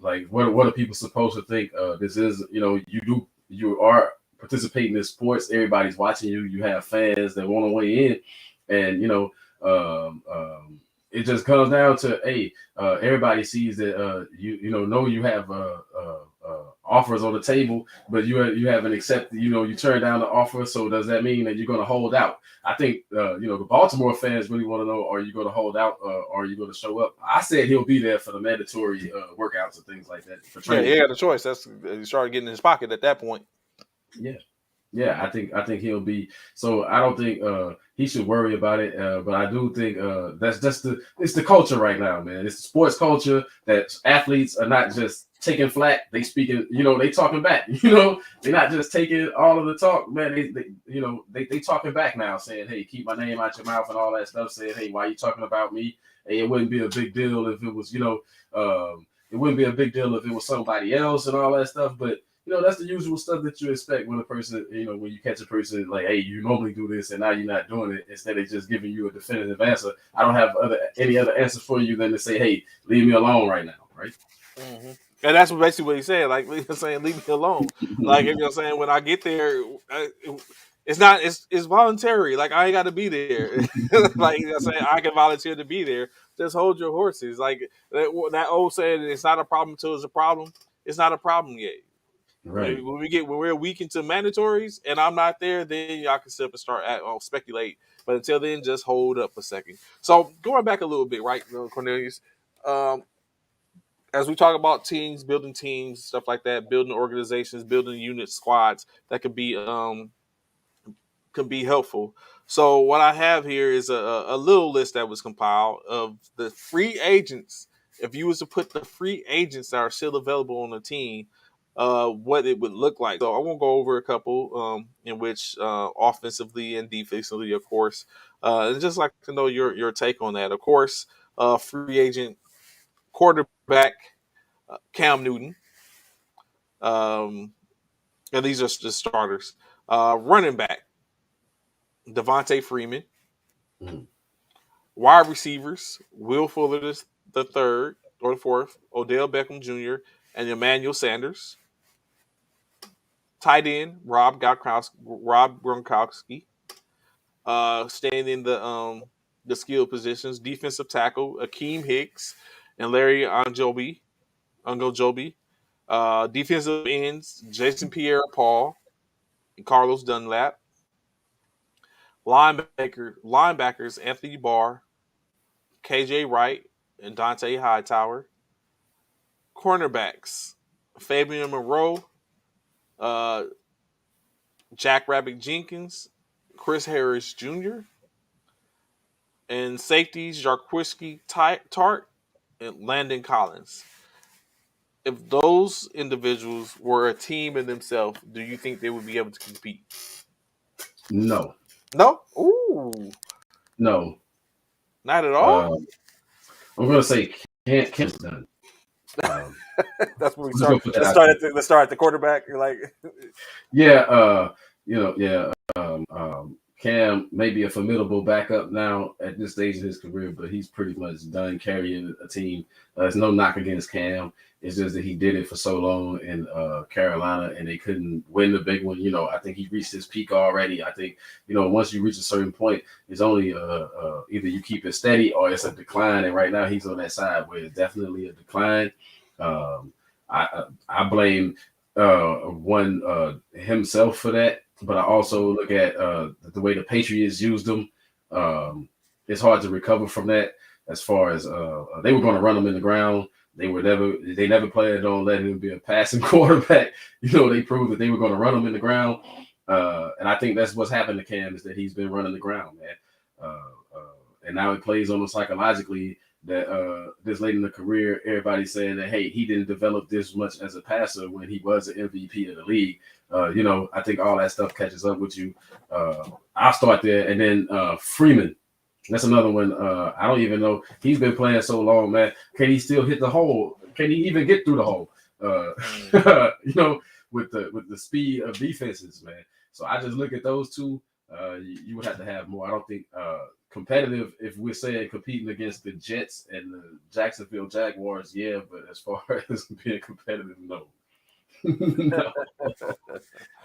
Like, what are people supposed to think? This is you are participating in sports. Everybody's watching you. You have fans that want to weigh in, and it just comes down to everybody sees that know you have offers on the table, but you haven't accepted. You turned down the offer. So does that mean that you're going to hold out? I think the Baltimore fans really want to know: are you going to hold out? Or are you going to show up? I said he'll be there for the mandatory workouts and things like that for Yeah, training he camp. got a choice. That's he started getting in his pocket at that point. Yeah. Yeah, I think he'll be. So I don't think he should worry about it. But I do think that's just it's the culture right now, man. It's the sports culture that athletes are not just taking flack. They speaking, they talking back. They're not just taking all of the talk, man. They talking back now, saying, "Hey, keep my name out your mouth" and all that stuff. Saying, "Hey, why are you talking about me?" Hey, it wouldn't be a big deal if it was, it wouldn't be a big deal if it was somebody else and all that stuff. But that's the usual stuff that you expect when a person, when you catch a person like, hey, you normally do this and now you're not doing it, instead of just giving you a definitive answer. I don't have any other answer for you than to say, hey, leave me alone right now, right? Mm-hmm. And that's basically what he said. Like you're saying, leave me alone. Like if you're saying when I get there, it's not it's voluntary. Like I ain't got to be there. Like you're saying, I can volunteer to be there. Just hold your horses. Like that old saying, it's not a problem until it's a problem. It's not a problem yet. Right. When we're weak into mandatories and I'm not there, then y'all can sit up and start speculate. But until then, just hold up a second. So going back a little bit, right, Cornelius. Um, as we talk about teams, stuff like that, building organizations, building unit squads that could be helpful. So what I have here is a little list that was compiled of the free agents. If you was to put the free agents that are still available on the team, what it would look like. So I won't go over a couple in which offensively and defensively, of course. And just like to know your take on that. Of course, free agent quarterback Cam Newton. Um, and these are the starters. Running back Devontae Freeman. Mhm. Wide receivers Will Fuller the third or the fourth. Odell Beckham Jr. and Emmanuel Sanders. Tight end Rob Gronkowski. Staying in the skill positions. Defensive tackle Akeem Hicks and Larry Angojobi. Defensive ends: Jason Pierre-Paul and Carlos Dunlap. Linebackers: Anthony Barr, KJ Wright, and Dante Hightower. Cornerbacks: Fabian Monroe, uh, Jack Rabbit Jenkins, Chris Harris Jr., and safeties: Jarquiski Tart and Landon Collins. If those individuals were a team in themselves, do you think they would be able to compete? No, No. Ooh, no. not at all. Uh, I'm gonna say Cam's done. Um, That's where we I'm just start. gonna put that Let's out start there. at the let's start at the quarterback. You're like, Yeah, yeah. Cam may be a formidable backup now at this stage of his career, but he's pretty much done carrying a team. There's no knock against Cam. It's just that he did it for so long in Carolina, and they couldn't win the big one. I think he reached his peak already. I think once you reach a certain point, it's only either you keep it steady or it's a decline. And right now he's on that side where it's definitely a decline. Um, I blame one himself for that, but I also look at the way the Patriots used him. It's hard to recover from that. As far as they were going to run him in the ground, they never planned on letting him be a passing quarterback. They proved that they were going to run him in the ground, and I think that's what's happened to Cam is that he's been running the ground, man. And now it plays on him psychologically that this late in the career, everybody's saying that, hey, he didn't develop this much as a passer when he was an MVP of the league. I think all that stuff catches up with you. I'll start there. And then Freeman, that's another one. I don't even know. He's been playing so long, man. Can he still hit the hole? Can he even get through the hole? With the speed of defenses, man. So I just look at those two. You would have to have more. I don't think competitive, if we're saying competing against the Jets and the Jacksonville Jaguars, yeah, but as far as being competitive, no.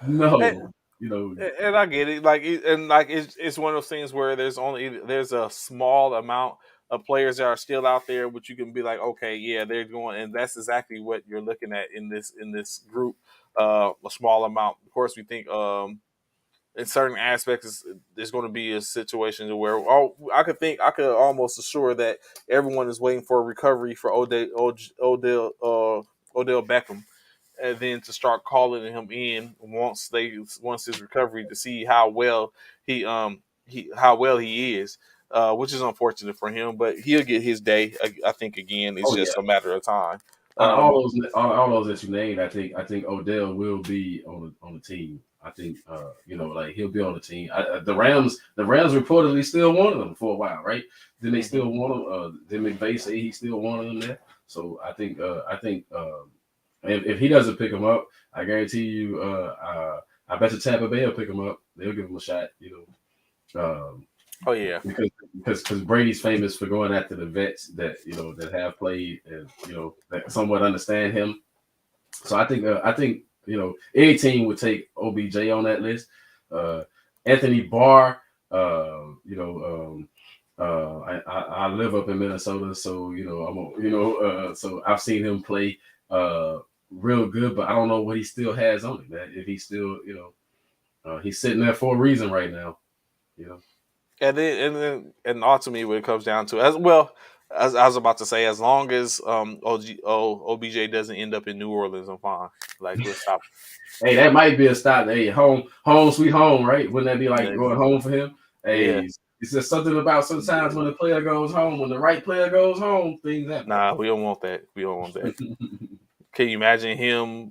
No, and, no. and I get it. It's one of those things where there's a small amount of players that are still out there, which you can be like, okay, yeah, they're going, and that's exactly what you're looking at in this group. A small amount. Of course, we think in certain aspects, there's going to be a situation where I could almost assure that everyone is waiting for a recovery for Odell Beckham, and then to start calling him in once his recovery to see how well he is, which is unfortunate for him, but he'll get his day. I think again, it's Oh yeah. just a matter of time. Out of Um, all those that you named, I think Odell will be on the team. I think like he'll be on the team. The Rams reportedly still wanted him for a while, right? Then they mhm. still want him. Then McVay say he still wanted him there. So I think if he doesn't pick him up, I guarantee you, I bet you Tampa Bay will pick him up. They'll give him a shot. Um, Oh yeah, because Brady's famous for going after the vets that have played and that somewhat understand him. So I think any team would take OBJ on that list. Uh, Anthony Barr, I live up in Minnesota, so so I've seen him play real good, but I don't know what he still has on it, man. If he's still he's sitting there for a reason right now. You know. and ultimately, what it comes down to, as well as I was about to say, as long as OBJ doesn't end up in New Orleans, I'm fine. Like, we'll stop. Hey, that might be a stop. Hey, home, sweet home, right? Wouldn't that be like going home for him? Yeah, Hey, it's just something about sometimes when the player goes home, when the right player goes home, things happen. nah, we don't want that. We don't want that. Can you imagine him,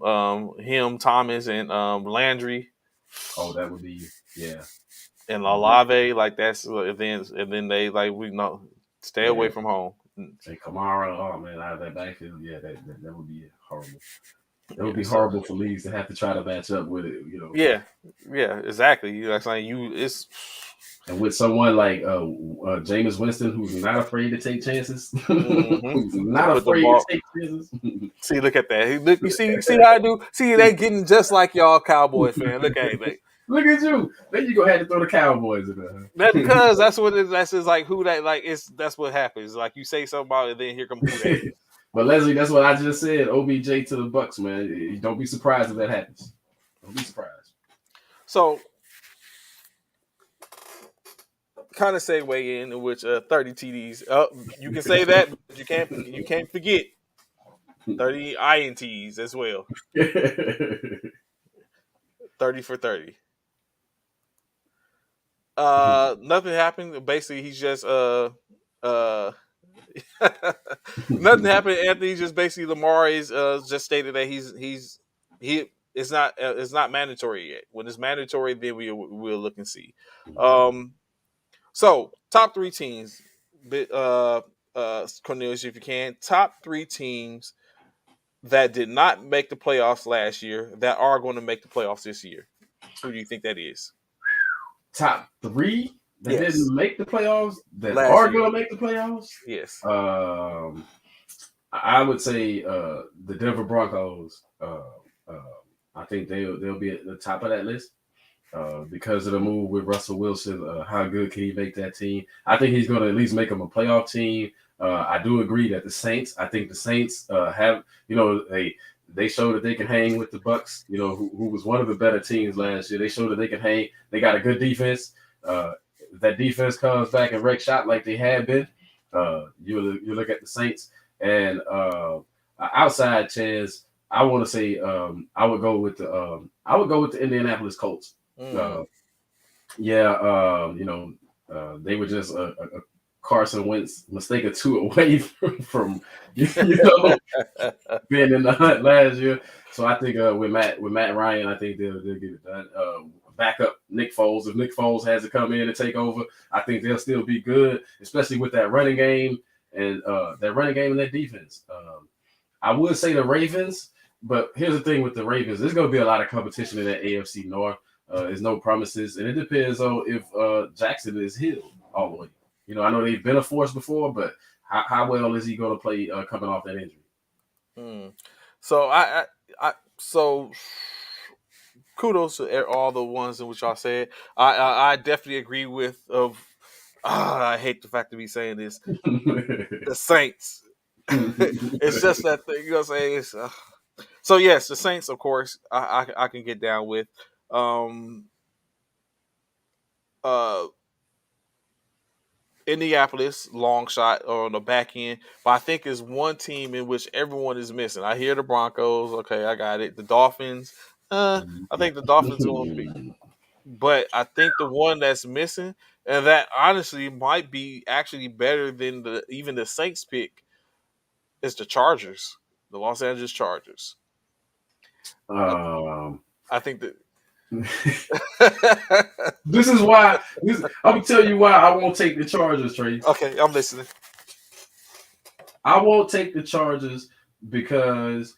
Thomas, and Landry Oh, that would be yeah, and that would be Olave? Like, that's and then they like, we know, stay away yeah. from home. Hey, Kamara, oh man, out of that backfield, yeah, that would be horrible. That would Yeah, be so horrible for leagues to have to try to match up with it, yeah, yeah, exactly. You know, like saying you, it's And with someone like Jameis Winston, who's not afraid to take chances, mhm. who's To not put the afraid to ball. take chances. See, look at that. Look, you see how I do. See, they getting just like y'all Cowboys fan. Look at it. Look at you. Then you gonna have to throw the Cowboys in there. That because that's what that's just like who that like it's that's what happens. Like, you say something about it, then here come who that is. But Leslie, that's what I just said. OBJ to the Bucks, man. Don't be surprised if that happens. Don't be surprised. So, kind of segue in which 30 TDs. You can say that, but you can't forget 30 INTs as well. 30 for 30. Nothing happened. Basically, he's just uh nothing happened. Anthony just basically Lamar is just stated that he it's not mandatory yet. When it's mandatory, then we'll look and see. Um, so top three teams, Cornelius, if you can, top three teams that did not make the playoffs last year that are going to make the playoffs this year. Who do you think that is? Top three that Yes, didn't make the playoffs that last are year. going to make the playoffs. Yes. I would say the Denver Broncos. Uh, I think they'll be at the top of that list because of the move with Russell Wilson. How good can he make that team? I think he's going to at least make them a playoff team. I do agree that the Saints. I think the Saints have they showed that they can hang with the Bucks. Who was one of the better teams last year. They showed that they can hang. They got a good defense. That defense comes back and wreck shot like they had been. You look at the Saints and outside chance. I want to say I would go with the Indianapolis Colts. Mm. Yeah, they were just a Carson Wentz mistake or two away from being in the hunt last year. So I think with Matt Ryan, I think they'll get it done. Backup Nick Foles. If Nick Foles has to come in and take over, I think they'll still be good, especially with that running game and that defense. I would say the Ravens, but here's the thing with the Ravens: there's going to be a lot of competition in that AFC North. There's no promises, and it depends on if Jackson is healed all the way. I know they've been a force before, but how well is he going to play coming off that injury? So so kudos to all the ones in which y'all said. I definitely agree with. I hate the fact to be saying this. The Saints. It's just that thing. You know what I'm saying? So yes, the Saints, of course, I can get down with. Um, uh, Indianapolis, long shot on the back end, but I think it's one team in which everyone is missing. I hear the Broncos. Okay, I got it. The Dolphins. I think the Dolphins are going to be, but I think the one that's missing, and that honestly might be actually better than even the Saints pick, is the Chargers, the Los Angeles Chargers. um, I think that. this is why. I'm gonna tell you why I won't take the Chargers, Trace. Okay, I'm listening. I won't take the Chargers because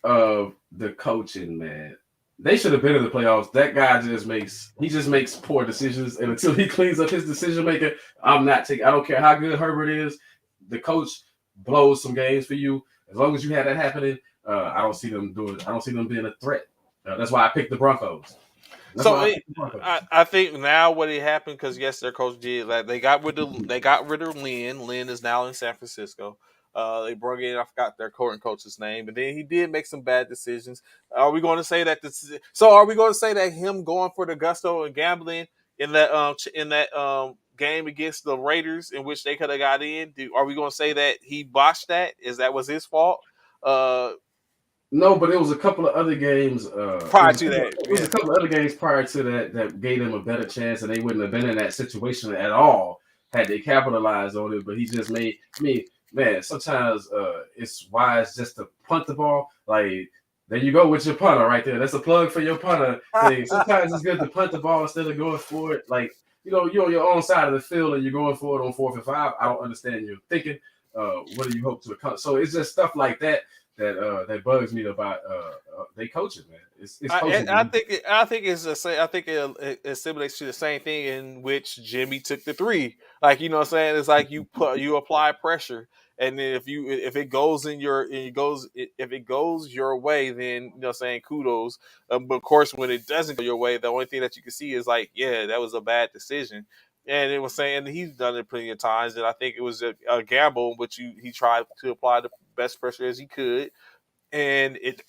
of the coaching, man. They should have been in the playoffs. That guy just makes poor decisions, and until he cleans up his decision making, I'm not taking. I don't care how good Herbert is. The coach blows some games for you. As long as you have that happening, I don't see them doing. I don't see them being a threat. That's why I picked the Broncos. So I think now what it happened, because yes, their coach did, like they got rid of Lynn. Lynn is now in San Francisco. They brought in, I forgot their current coach's name, but then he did make some bad decisions. Are we going to say that are we going to say that him going for the gusto and gambling in that game against the Raiders, in which they could have got in? Are we going to say that he botched that? That was his fault? No, but it was a couple of other games. Prior to that, it was a couple of other games prior to that gave them a better chance, and they wouldn't have been in that situation at all had they capitalized on it. But he just made me, man. Sometimes it's wise just to punt the ball. Like there you go with your punter right there. That's a plug for your punter thing. Sometimes it's good to punt the ball instead of going for it. Like you're on your own side of the field and you're going for it on 4th and 5. I don't understand your thinking. What do you hope to accomplish? So it's just stuff like that that bugs me about they coaching, man. It's coaching. I think it simulates to the same thing in which Jimmy took the 3. Like what I'm saying, it's like you apply pressure, and then if it goes if it goes your way, then what I'm saying, kudos. But of course, when it doesn't go your way, the only thing that you can see is like, yeah, that was a bad decision. and it was saying he's done it plenty of times, and I think it was a gamble, but he tried to apply the best pressure as he could, and it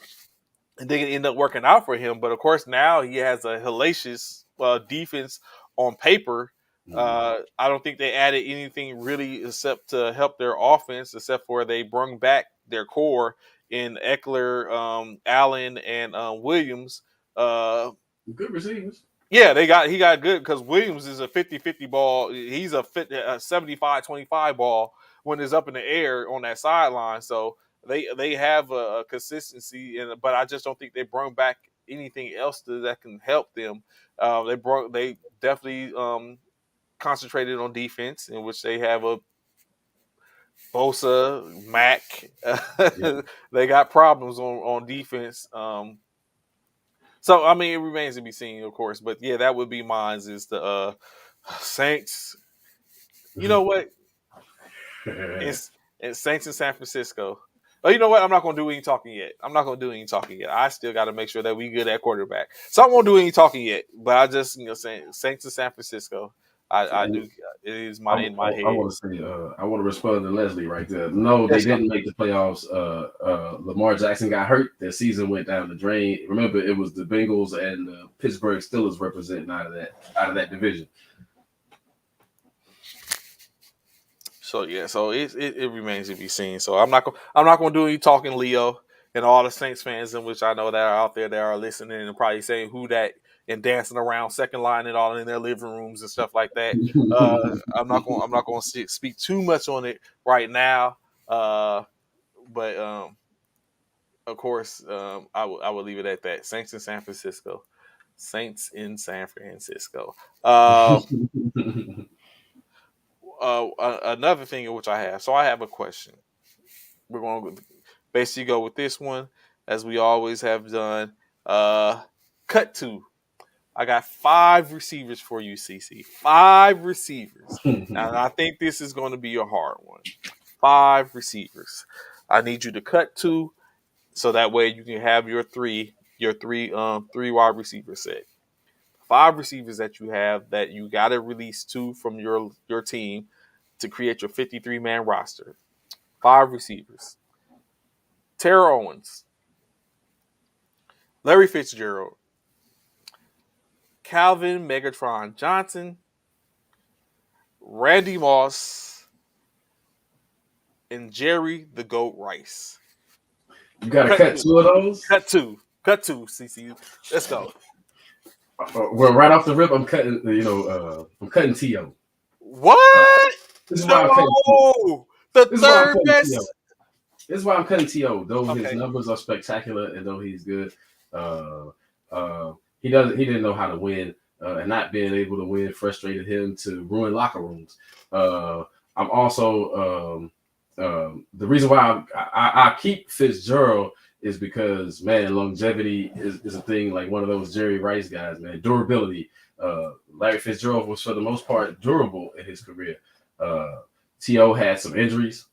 didn't end up working out for him. But of course, now he has a hellacious defense on paper. Mhm. I don't think they added anything really except to help their offense, except for they brung back their core in Eckler, Allen, and Williams. Uh, Good receivers. yeah, he got good because Williams is a 50-50 ball. He's a 75-25 ball when it's up in the air on that sideline. So they have a consistency, but I just don't think they brought back anything else that can help them. They definitely concentrated on defense, in which they have a Bosa, Mac. Yeah. They got problems on defense. So I mean, it remains to be seen, of course. But yeah, that would be mine. Is the Saints? You know what? It's Saints in San Francisco. Oh, you know what? I'm not going to do any talking yet. I'm not going to do any talking yet. I still got to make sure that we good at quarterback. So I won't do any talking yet. But I just saying Saints in San Francisco. I do. It is in my I head. want to say, I want to respond to Leslie right there. No, they Let's go. didn't make the playoffs. Lamar Jackson got hurt. Their season went down the drain. Remember, it was the Bengals and the Pittsburgh Steelers representing out of that division. So yeah, so it remains to be seen. So I'm not gonna do any talking, Leo, and all the Saints fans, in which I know that are out there that are listening and probably saying who that and dancing around second line and all in their living rooms and stuff like that. I'm not gonna speak too much on it right now. But of course, I will leave it at that. Saints in San Francisco. Saints in San Francisco. Uh, Another thing in which I have. So I have a question. We're going to basically go with this one, as we always have done. Cut to. I got 5 receivers for you, CC. 5 receivers. And I think this is going to be a hard one. 5 receivers. I need you to cut to, so that way you can have three wide receiver set. 5 receivers that you have that you got to release 2 from your team to create your 53-man roster. 5 receivers. Terrell Owens, Larry Fitzgerald, Calvin Megatron Johnson, Randy Moss, and Jerry the Goat Rice. You got to Cut cut two. two of those. Cut two, CC. Let's go. Well, right off the rip, I'm cutting. I'm cutting To. Uh, What? this is why I'm cutting. No, the This is why I'm third cutting To. best. This is why I'm cutting To. Though his Okay. numbers are spectacular and though he's good, uh, he doesn't. He didn't know how to win, and not being able to win frustrated him to ruin locker rooms. I'm also the reason why I keep Fitzgerald is because, man, longevity is a thing. Like one of those Jerry Rice guys, man. Durability. Larry Fitzgerald was for the most part durable in his career. To had some injuries.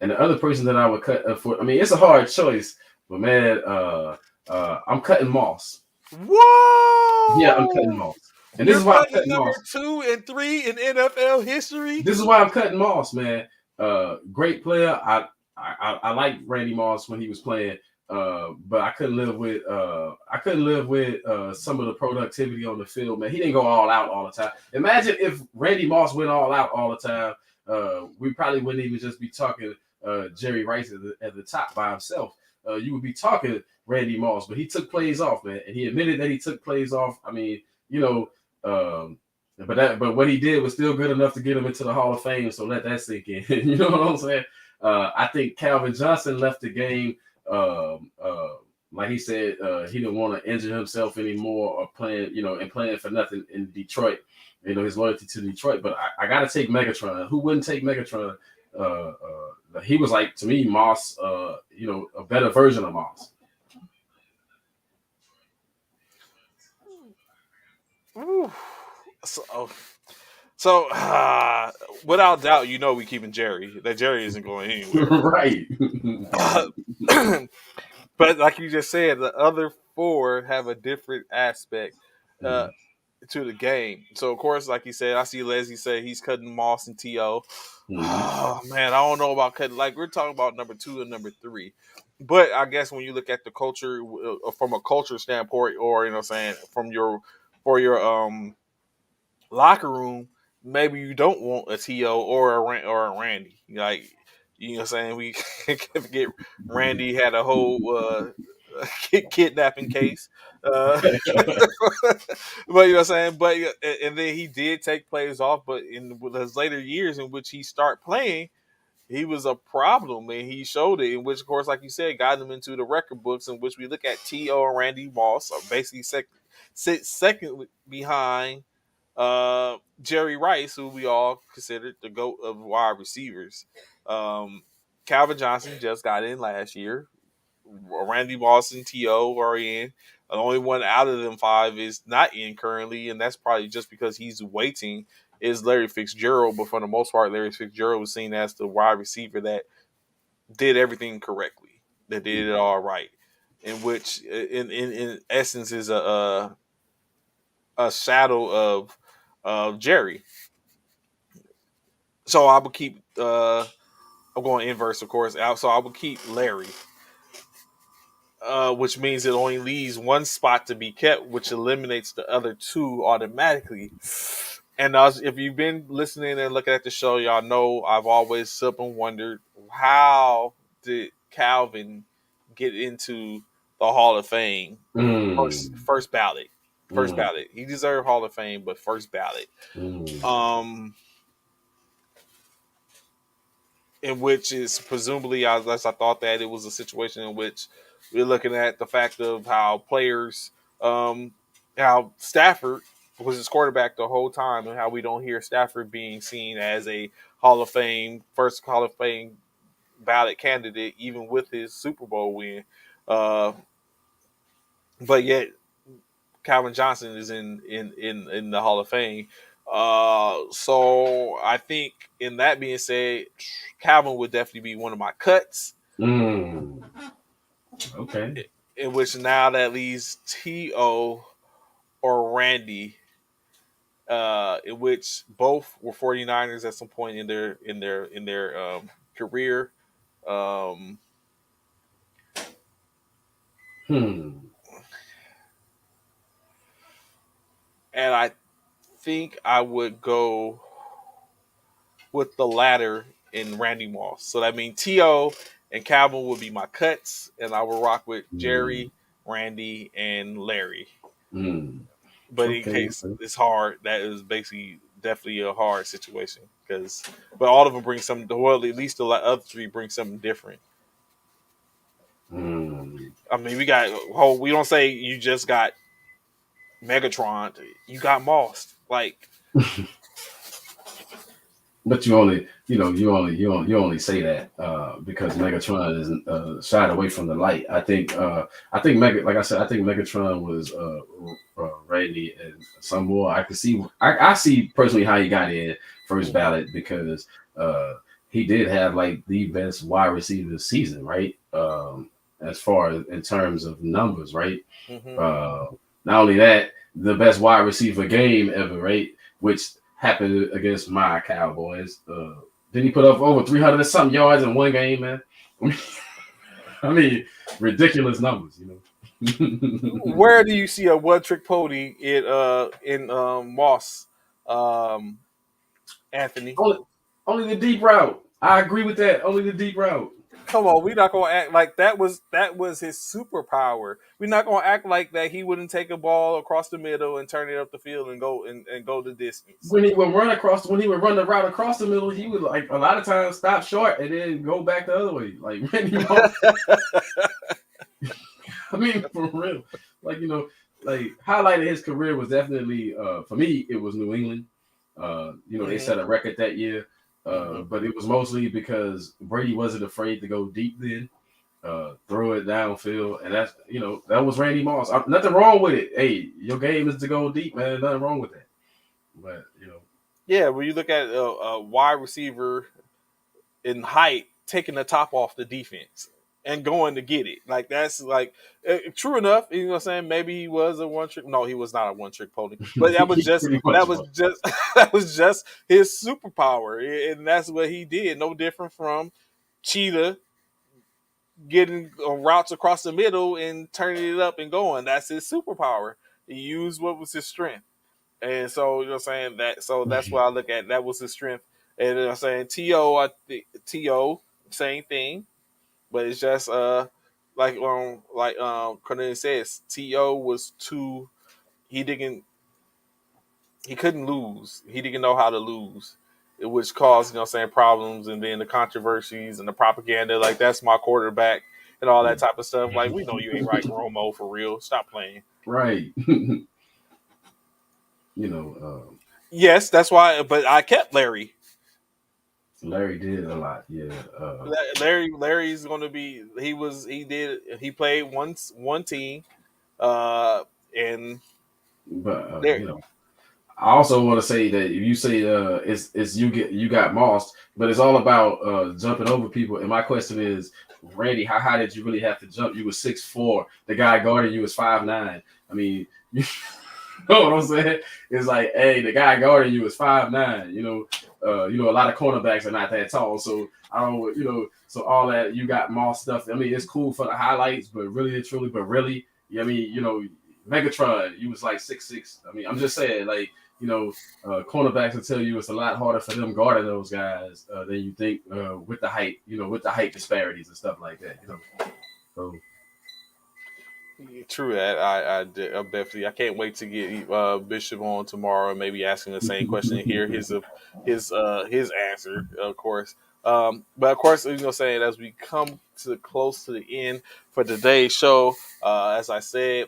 And the other person that I would cut for, I mean, it's a hard choice, but man, I'm cutting Moss. Yeah, I'm cutting Whoa! Moss. And this You're is why I'm cutting cutting number Moss. 2 and 3 in NFL history. This is why I'm cutting Moss, man. Great player. I liked Randy Moss when he was playing, but I couldn't live with some of the productivity on the field, man. He didn't go all out all the time. Imagine if Randy Moss went all out all the time. We probably wouldn't even just be talking Jerry Rice at the top by himself. You would be talking Randy Moss, but he took plays off, man, and he admitted that he took plays off. I mean, you know, but what he did was still good enough to get him into the Hall of Fame. So let that sink in. You know what I'm saying? I think Calvin Johnson left the game. Like he said, he didn't want to injure himself anymore or playing for nothing in Detroit. His loyalty to Detroit. But I got to take Megatron. Who wouldn't take Megatron? He was like, to me, Moss, a better version of Moss. Ooh. So, without doubt, we keeping Jerry. That Jerry isn't going anywhere. Right. But like you just said, the other 4 have a different aspect. Uh, to the game. So of course, like you said, I see Leslie say he's cutting Moss and To. Mm-hmm. Oh man, I don't know about cutting. Like we're talking about number 2 and number 3, but I guess when you look at the culture from a culture standpoint, or you know, what I'm saying from your for your locker room, maybe you don't want a To or or a Randy. Like you know, what I'm saying we can forget Randy had a whole kidnapping case. But you know what I'm saying? But and then he did take plays off, but in his later years in which he start playing, he was a problem and he showed it. In which, of course, like you said, got him into the record books. In which we look at To and Randy Moss are basically sit second behind Jerry Rice, who we all considered the GOAT of wide receivers. Um, Calvin Johnson just got in last year. Randy Moss and To are in. The only one out of them 5 is not in currently, and that's probably just because he's waiting. Is Larry Fitzgerald, but for the most part, Larry Fitzgerald was seen as the wide receiver that did everything correctly, that did it all right, in which, in essence, is a shadow of Jerry. So I would keep. I'm going inverse, of course. So I would keep Larry, which means it only leaves one spot to be kept, which eliminates the other 2 automatically. And if you've been listening and looking at the show, y'all know I've always sip and wondered how did Calvin get into the Hall of Fame Mm. first ballot. First Mm. ballot. He deserved Hall of Fame, but first ballot. Mm. Um, in which is presumably, as I thought that it was a situation in which we're looking at the fact of how players, how Stafford was his quarterback the whole time, and how we don't hear Stafford being seen as a first Hall of Fame ballot candidate, even with his Super Bowl win. Uh, but yet Calvin Johnson is in the Hall of Fame. So I think, in that being said, Calvin would definitely be one of my cuts. Mm. Okay. In which now that leaves To or Randy, in which both were 49ers at some point in their career. Um, Hmm. and I think I would go with the latter in Randy Moss. So that means To and Calvin would be my cuts, and I will rock with Mm. Jerry, Randy, and Larry. Mm. But in Okay. case it's hard, that is basically definitely a hard situation because, but all of them bring something. Well, at least the other 3 bring something different. Mm. I mean, we got whole. We don't say you just got Megatron. You got Moss. Like, But you only, you only say that because Megatron is shied away from the light. I think like I said, I think Megatron was Randy and some more. I could see, I see personally how he got in first mm-hmm, ballot because uh, he did have like the best wide receiver season, right? As far as in terms of numbers, right? mm-hmm. Uh, Not only that, the best wide receiver game ever, right? Which happened against my Cowboys. Then he put up over 300 and something yards in one game, man. I mean, ridiculous numbers, Where do you see a one trick pony in Moss, um, Anthony? only, only the deep route. I agree with that. Only the deep route. Come on, we're not gonna act like that was his superpower. We're not gonna act like that he wouldn't take a ball across the middle and turn it up the field and go the distance. When he would run the route across the middle, he would like a lot of times stop short and then go back the other way. Like Randy Moss, I mean, for real. Like, like highlight of his career was definitely for me, it was New England. They hmm set a record that year. hmm But it was mostly because Brady wasn't afraid to go deep then, throw it downfield, and that was Randy Moss. Nothing wrong with it. Hey, your game is to go deep, man. Nothing wrong with that. But Yeah, when you look at a wide receiver in height taking the top off the defense, and going to get it. Like that's like true enough. You know what I'm saying? Maybe he was a one trick. No, he was not a one trick pony. But that was He just pretty that much was was. just that was just his superpower, and that's what he did. No different from Cheetah getting routes across the middle and turning it up and going. That's his superpower. He used what was his strength. And so, you know what I'm saying? That so that's what I look at. That was his strength. And you know what I'm saying T.O. I think T.O. same thing, but it's just Cornelius says, T.O. was too he didn't he couldn't lose. He didn't know how to lose. Which caused, you know what I'm saying, problems and then the controversies and the propaganda, like that's my quarterback and all that type of stuff. Like we know you ain't right, Romo, for real. Stop playing. Right. You know, Yes, that's why but I kept Larry. Larry did a lot. Yeah. Larry's going to be. He played one team, and But there. I also want to say that if you say it's you got mossed, but it's all about jumping over people. And my question is, Randy, how high did you really have to jump? You was 6'4". The guy guarding you was 5'9". I mean, you know what I'm saying? It's like, hey, the guy guarding you is 5'9". A lot of cornerbacks are not that tall. So I don't, so all that you got moss stuff. I mean, it's cool for the highlights, but really, truly, but really, I mean, Megatron, you was like 6'6". I mean, I'm just saying, like, cornerbacks will tell you it's a lot harder for them guarding those guys than you think with the height, with the height disparities and stuff like that. So True that. I definitely. I can't wait to get Bishop on tomorrow and maybe ask him the same question and hear his answer. Of course. But of course, saying as we come to close to the end for today's show, as I said,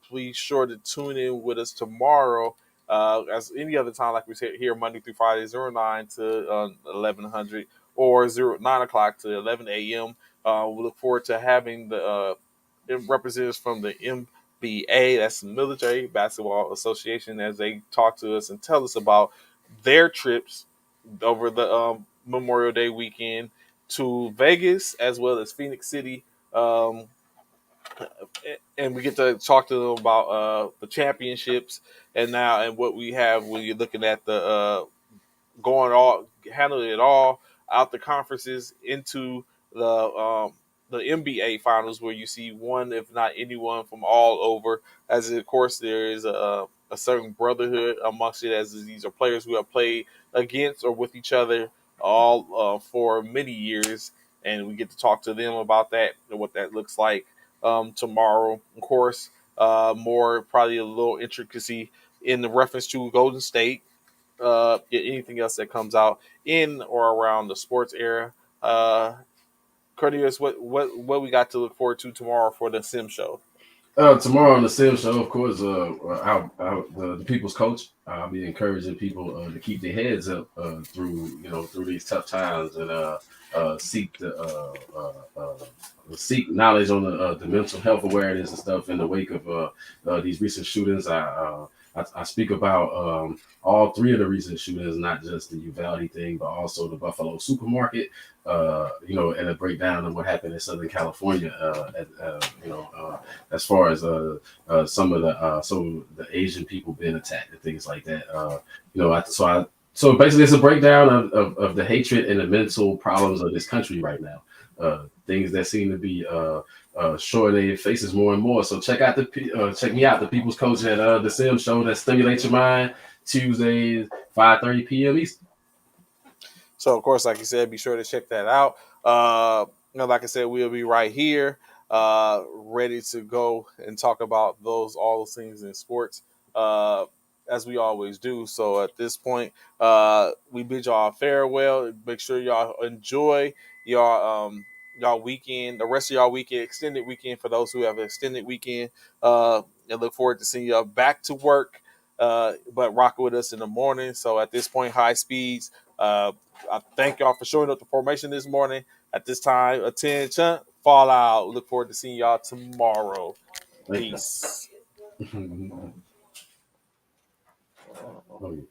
please sure to tune in with us tomorrow. As any other time, like we said here, Monday through Friday, 09 to 1100 or 9 o'clock to 11 a.m. We look forward to having the representatives from the MBA, that's the Military Basketball Association, as they talk to us and tell us about their trips over the Memorial Day weekend to Vegas as well as Phoenix City. And we get to talk to them about the championships and what we have when you're looking at the going all handling it all out the conferences into the NBA finals, where you see one, if not anyone, from all over. As of course, there is a certain brotherhood amongst it, as these are players who have played against or with each other all for many years, and we get to talk to them about that and what that looks like tomorrow. Of course, more probably a little intricacy in the reference to Golden State, anything else that comes out in or around the sports era. Cornelius, what we got to look forward to tomorrow for the Sim Show? tomorrow on the Sim Show, of course, the people's coach. I'll be encouraging people to keep their heads up through these tough times and seek knowledge on the mental health awareness and stuff in the wake of these recent shootings. I speak about all three of the recent shootings, not just the Uvalde thing, but also the Buffalo supermarket. And a breakdown of what happened in Southern California. As far as some of the Asian people being attacked and things like that. So basically, it's a breakdown of the hatred and the mental problems of this country right now. Things that seem to be showing their faces more and more. So check me out, the People's Coach at the Sim Show that stimulates your mind. Tuesdays, 5:30 p.m. Eastern. So, of course, like you said, be sure to check that out. Like I said, we'll be right here, ready to go and talk about all those things in sports, as we always do. So, at this point, we bid y'all farewell. Make sure y'all enjoy y'all weekend, the rest of y'all weekend, extended weekend for those who have an extended weekend. And look forward to seeing y'all back to work, but rocking with us in the morning. So, at this point, high speeds. I thank y'all for showing up the formation this morning. At this time, attention, fall out. Look forward to seeing y'all tomorrow. Thank Peace. you. Oh, yeah.